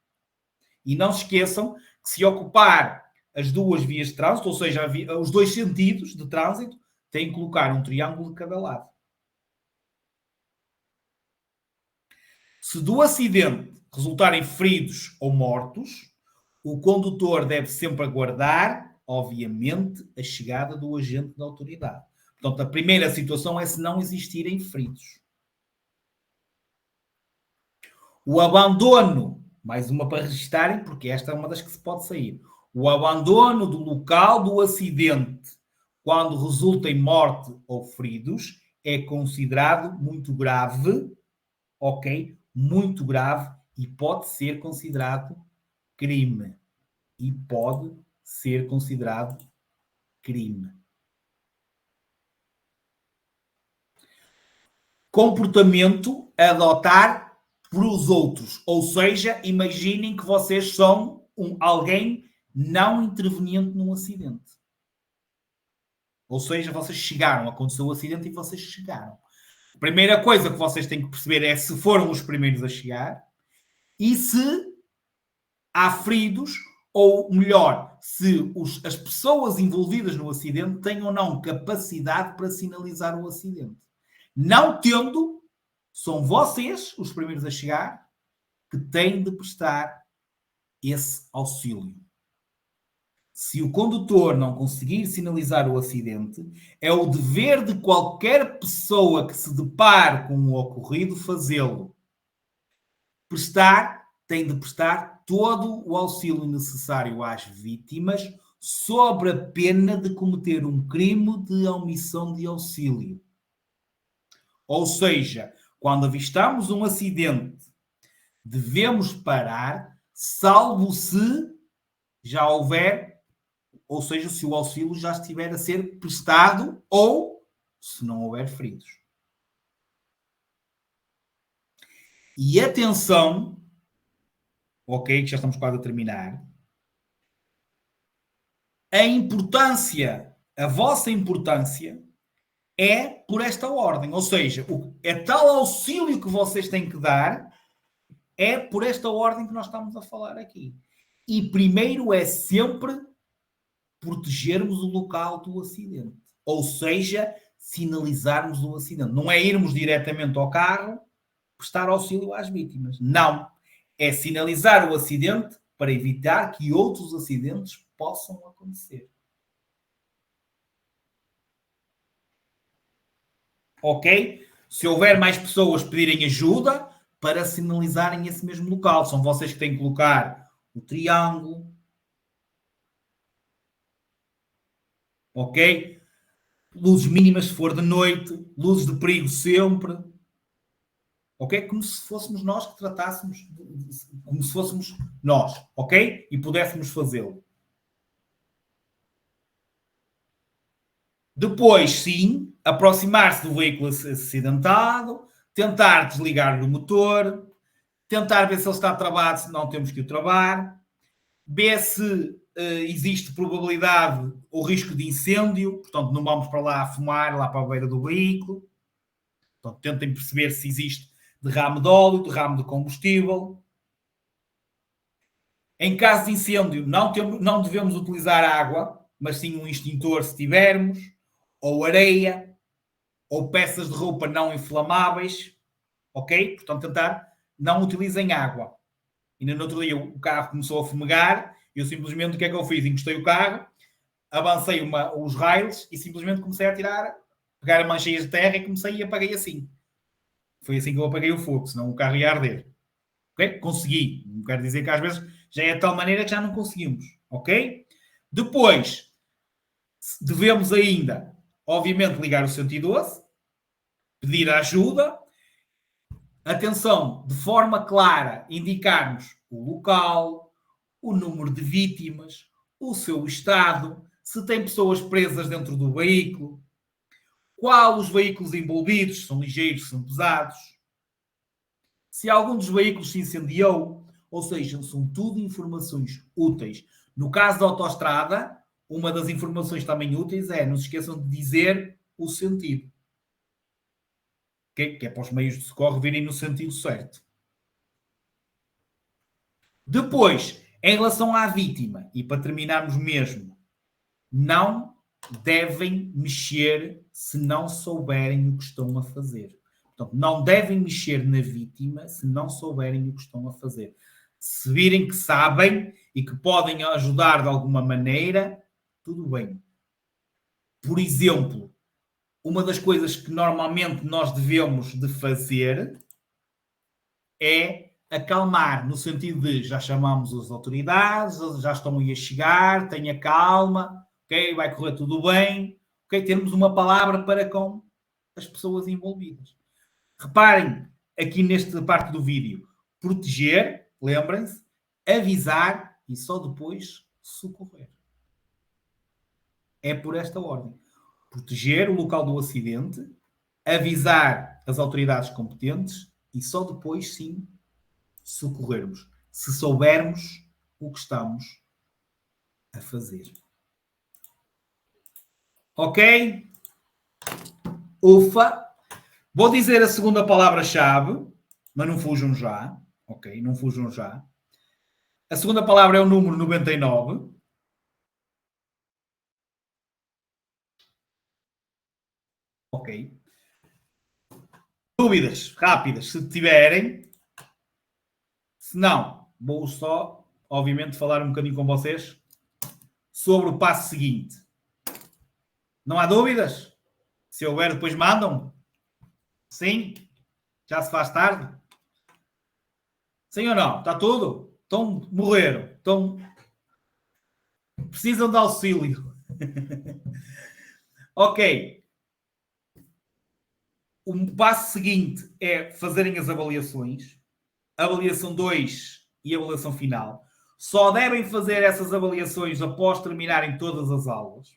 E não se esqueçam que se ocupar as duas vias de trânsito, ou seja, os dois sentidos de trânsito, têm que colocar um triângulo de cada lado. Se do acidente resultarem feridos ou mortos, o condutor deve sempre aguardar, obviamente, a chegada do agente da autoridade. Portanto, a primeira situação é se não existirem feridos. O abandono, mais uma para registarem, porque esta é uma das que se pode sair. O abandono do local do acidente, quando resulta em morte ou feridos, é considerado muito grave, ok? Muito grave e pode ser considerado crime. E pode ser considerado crime. Comportamento a adotar para os outros. Ou seja, imaginem que vocês são alguém não interveniente num acidente. Ou seja, vocês chegaram, aconteceu o acidente e vocês chegaram. A primeira coisa que vocês têm que perceber é se foram os primeiros a chegar e se há feridos, ou melhor, se as pessoas envolvidas no acidente têm ou não capacidade para sinalizar o acidente. Não tendo, são vocês os primeiros a chegar que têm de prestar esse auxílio. Se o condutor não conseguir sinalizar o acidente, é o dever de qualquer pessoa que se depare com o ocorrido fazê-lo. Tem de prestar todo o auxílio necessário às vítimas sob a pena de cometer um crime de omissão de auxílio. Ou seja, quando avistamos um acidente, devemos parar, salvo se já houver, ou seja, se o auxílio já estiver a ser prestado ou se não houver feridos. E atenção, ok, que já estamos quase a terminar, a vossa importância é por esta ordem, ou seja, é tal auxílio que vocês têm que dar, é por esta ordem que nós estamos a falar aqui. E primeiro é sempre protegermos o local do acidente. Ou seja, sinalizarmos o acidente. Não é irmos diretamente ao carro prestar auxílio às vítimas. Não. É sinalizar o acidente para evitar que outros acidentes possam acontecer. Ok? Se houver mais pessoas pedirem ajuda para sinalizarem esse mesmo local, são vocês que têm que colocar o triângulo. Ok? Luzes mínimas se for de noite, luzes de perigo sempre. ok? Como se fôssemos nós que tratássemos, como se fôssemos nós, ok? E pudéssemos fazê-lo. Depois, sim, aproximar-se do veículo acidentado, tentar desligar o motor, tentar ver se ele está travado, se não temos que o travar, ver se existe probabilidade ou risco de incêndio, portanto, não vamos para lá fumar, lá para a beira do veículo. Portanto, tentem perceber se existe derrame de óleo, derrame de combustível. Em caso de incêndio, não devemos utilizar água, mas sim um extintor se tivermos, ou areia, ou peças de roupa não inflamáveis, ok? Portanto, tentar não utilizem água. E no outro dia o carro começou a fumegar, eu simplesmente, o que é que eu fiz? Encostei o carro, avancei os raios e simplesmente comecei a pegar as mancheias de terra e comecei e apaguei assim. Foi assim que eu apaguei o fogo, senão o carro ia arder. Ok? Consegui. Não quero dizer que às vezes já é de tal maneira que já não conseguimos. Ok? Depois, devemos ainda, obviamente, ligar o 112, pedir ajuda. Atenção, de forma clara, indicarmos o local, o número de vítimas, o seu estado, se tem pessoas presas dentro do veículo, qual os veículos envolvidos, são ligeiros, são pesados, se algum dos veículos se incendiou, ou seja, são tudo informações úteis. No caso da autoestrada, uma das informações também úteis é, não se esqueçam de dizer o sentido. Que é para os meios de socorro virem no sentido certo. Depois, em relação à vítima, e para terminarmos mesmo, não devem mexer se não souberem o que estão a fazer. Portanto, não devem mexer na vítima se não souberem o que estão a fazer. Se virem que sabem e que podem ajudar de alguma maneira, tudo bem. Por exemplo, uma das coisas que normalmente nós devemos de fazer é acalmar, no sentido de já chamamos as autoridades, já estão aí a chegar, tenha calma, ok? Vai correr tudo bem, ok? Termos uma palavra para com as pessoas envolvidas. Reparem aqui nesta parte do vídeo, proteger, lembrem-se, avisar e só depois socorrer. É por esta ordem. Proteger o local do acidente, avisar as autoridades competentes e só depois, sim, socorrermos. Se soubermos o que estamos a fazer. Ok? Ufa! Vou dizer a segunda palavra-chave, mas não fujam já. Ok? Não fujam já. A segunda palavra é o número 99. Ok. Dúvidas rápidas, se tiverem. Se não, vou só, obviamente, falar um bocadinho com vocês sobre o passo seguinte. Não há dúvidas? Se houver, depois mandam? Sim? Já se faz tarde? Sim ou não? Está tudo? Morreram. Precisam de auxílio. Ok. O passo seguinte é fazerem as avaliações. Avaliação 2 e avaliação final. Só devem fazer essas avaliações após terminarem todas as aulas.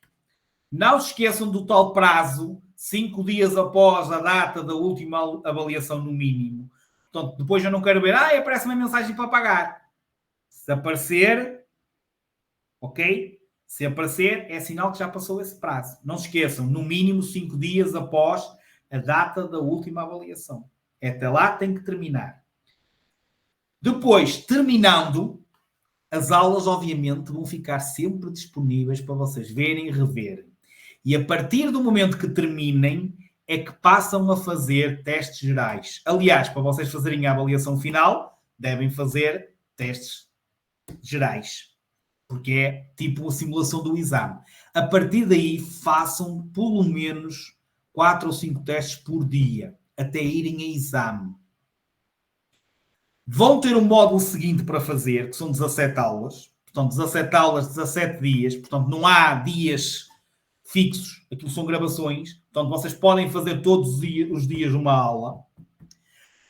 Não se esqueçam do tal prazo, 5 dias após a data da última avaliação no mínimo. Portanto, depois eu não quero ver, aparece uma mensagem para pagar. Se aparecer, ok? Se aparecer, é sinal que já passou esse prazo. Não se esqueçam, no mínimo 5 dias após a data da última avaliação. Até lá tem que terminar. Depois, terminando, as aulas, obviamente, vão ficar sempre disponíveis para vocês verem e reverem. E a partir do momento que terminem, é que passam a fazer testes gerais. Aliás, para vocês fazerem a avaliação final, devem fazer testes gerais. Porque é tipo a simulação do exame. A partir daí, façam pelo menos 4 ou 5 testes por dia, até irem a exame. Vão ter um módulo seguinte para fazer, que são 17 aulas. Portanto, 17 aulas, 17 dias. Portanto, não há dias fixos. Aquilo são gravações. Portanto, vocês podem fazer todos os dias uma aula.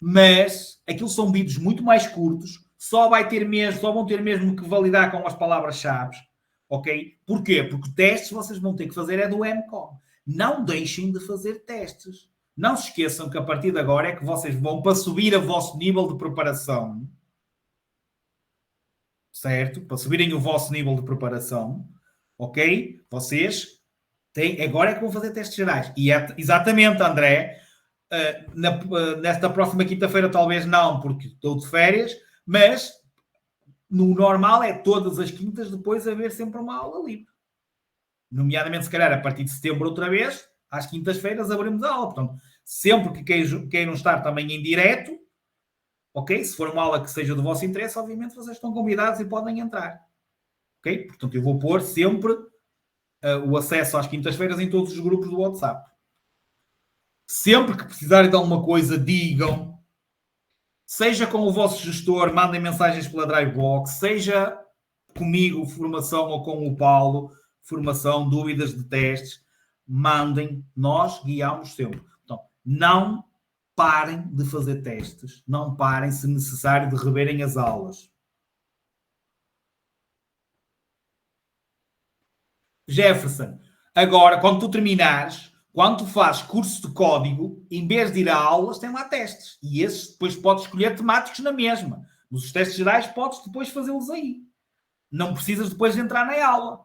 mas aquilo são vídeos muito mais curtos, só vão ter mesmo que validar com as palavras-chave, ok? Porquê? Porque testes vocês vão ter que fazer é do MCOM. Não deixem de fazer testes. Não se esqueçam que a partir de agora é que vocês vão para subir o vosso nível de preparação, certo? Para subirem o vosso nível de preparação, ok? Vocês agora é que vão fazer testes gerais. E é exatamente, André, nesta próxima quinta-feira talvez não, porque estou de férias, mas no normal é todas as quintas depois haver sempre uma aula livre. Nomeadamente, se calhar, a partir de setembro outra vez, às quintas-feiras abrimos a aula. Portanto, sempre que queiram estar também em direto, ok? Se for uma aula que seja do vosso interesse, obviamente vocês estão convidados e podem entrar. Ok? Portanto, eu vou pôr sempre o acesso às quintas-feiras em todos os grupos do WhatsApp. Sempre que precisarem de alguma coisa, digam. Seja com o vosso gestor, mandem mensagens pela Drivebox, seja comigo, formação, ou com o Paulo, formação, dúvidas de testes, mandem, nós guiamos sempre. Então, não parem de fazer testes, não parem, se necessário, de reverem as aulas. Jefferson, agora, quando tu terminares, quando tu fazes curso de código, em vez de ir a aulas, tem lá testes. E esses depois podes escolher temáticos na mesma. Mas os testes gerais podes depois fazê-los aí. Não precisas depois de entrar na aula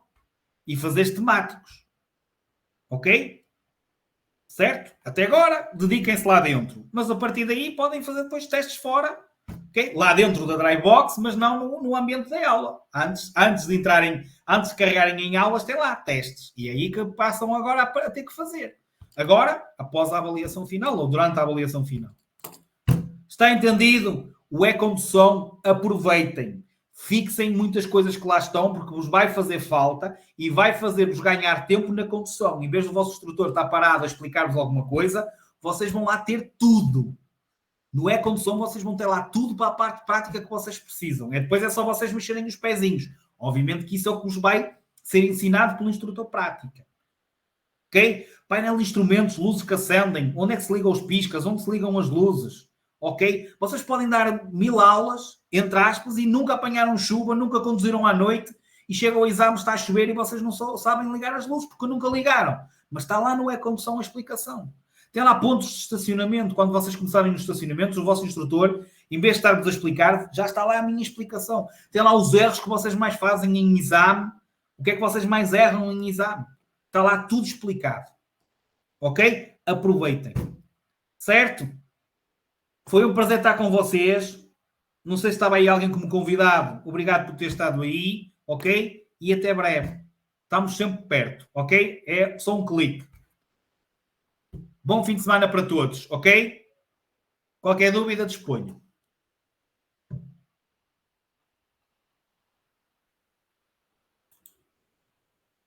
e fazer temáticos. Ok? Certo? Até agora, dediquem-se lá dentro. Mas a partir daí podem fazer depois testes fora. Okay? Lá dentro da Drybox, mas não no ambiente da aula. Antes de carregarem em aulas, tem lá testes. E é aí que passam agora a ter que fazer. Agora, após a avaliação final ou durante a avaliação final. Está entendido? O e-condução, aproveitem. Fixem muitas coisas que lá estão, porque vos vai fazer falta e vai fazer-vos ganhar tempo na condução. Em vez do vosso instrutor estar parado a explicar-vos alguma coisa, vocês vão lá ter tudo. No e-condução, vocês vão ter lá tudo para a parte prática que vocês precisam. E depois é só vocês mexerem os pezinhos. Obviamente que isso é o que vos vai ser ensinado pelo instrutor prática. Ok? Painel de instrumentos, luzes que acendem, onde é que se ligam os piscas, onde se ligam as luzes. Ok? Vocês podem dar 1000 aulas, entre aspas, e nunca apanharam chuva, nunca conduziram à noite, e chega ao exame, está a chover e vocês não sabem ligar as luzes, porque nunca ligaram. Mas está lá no e-condução a explicação. Tem lá pontos de estacionamento. Quando vocês começarem nos estacionamentos, o vosso instrutor, em vez de estar-vos a explicar, já está lá a minha explicação. Tem lá os erros que vocês mais fazem em exame. O que é que vocês mais erram em exame? Está lá tudo explicado. Ok? Aproveitem. Certo? Foi um prazer estar com vocês. Não sei se estava aí alguém como convidado. Obrigado por ter estado aí. Ok? E até breve. Estamos sempre perto. Ok? É só um clique. Bom fim de semana para todos, ok? Qualquer dúvida, disponho.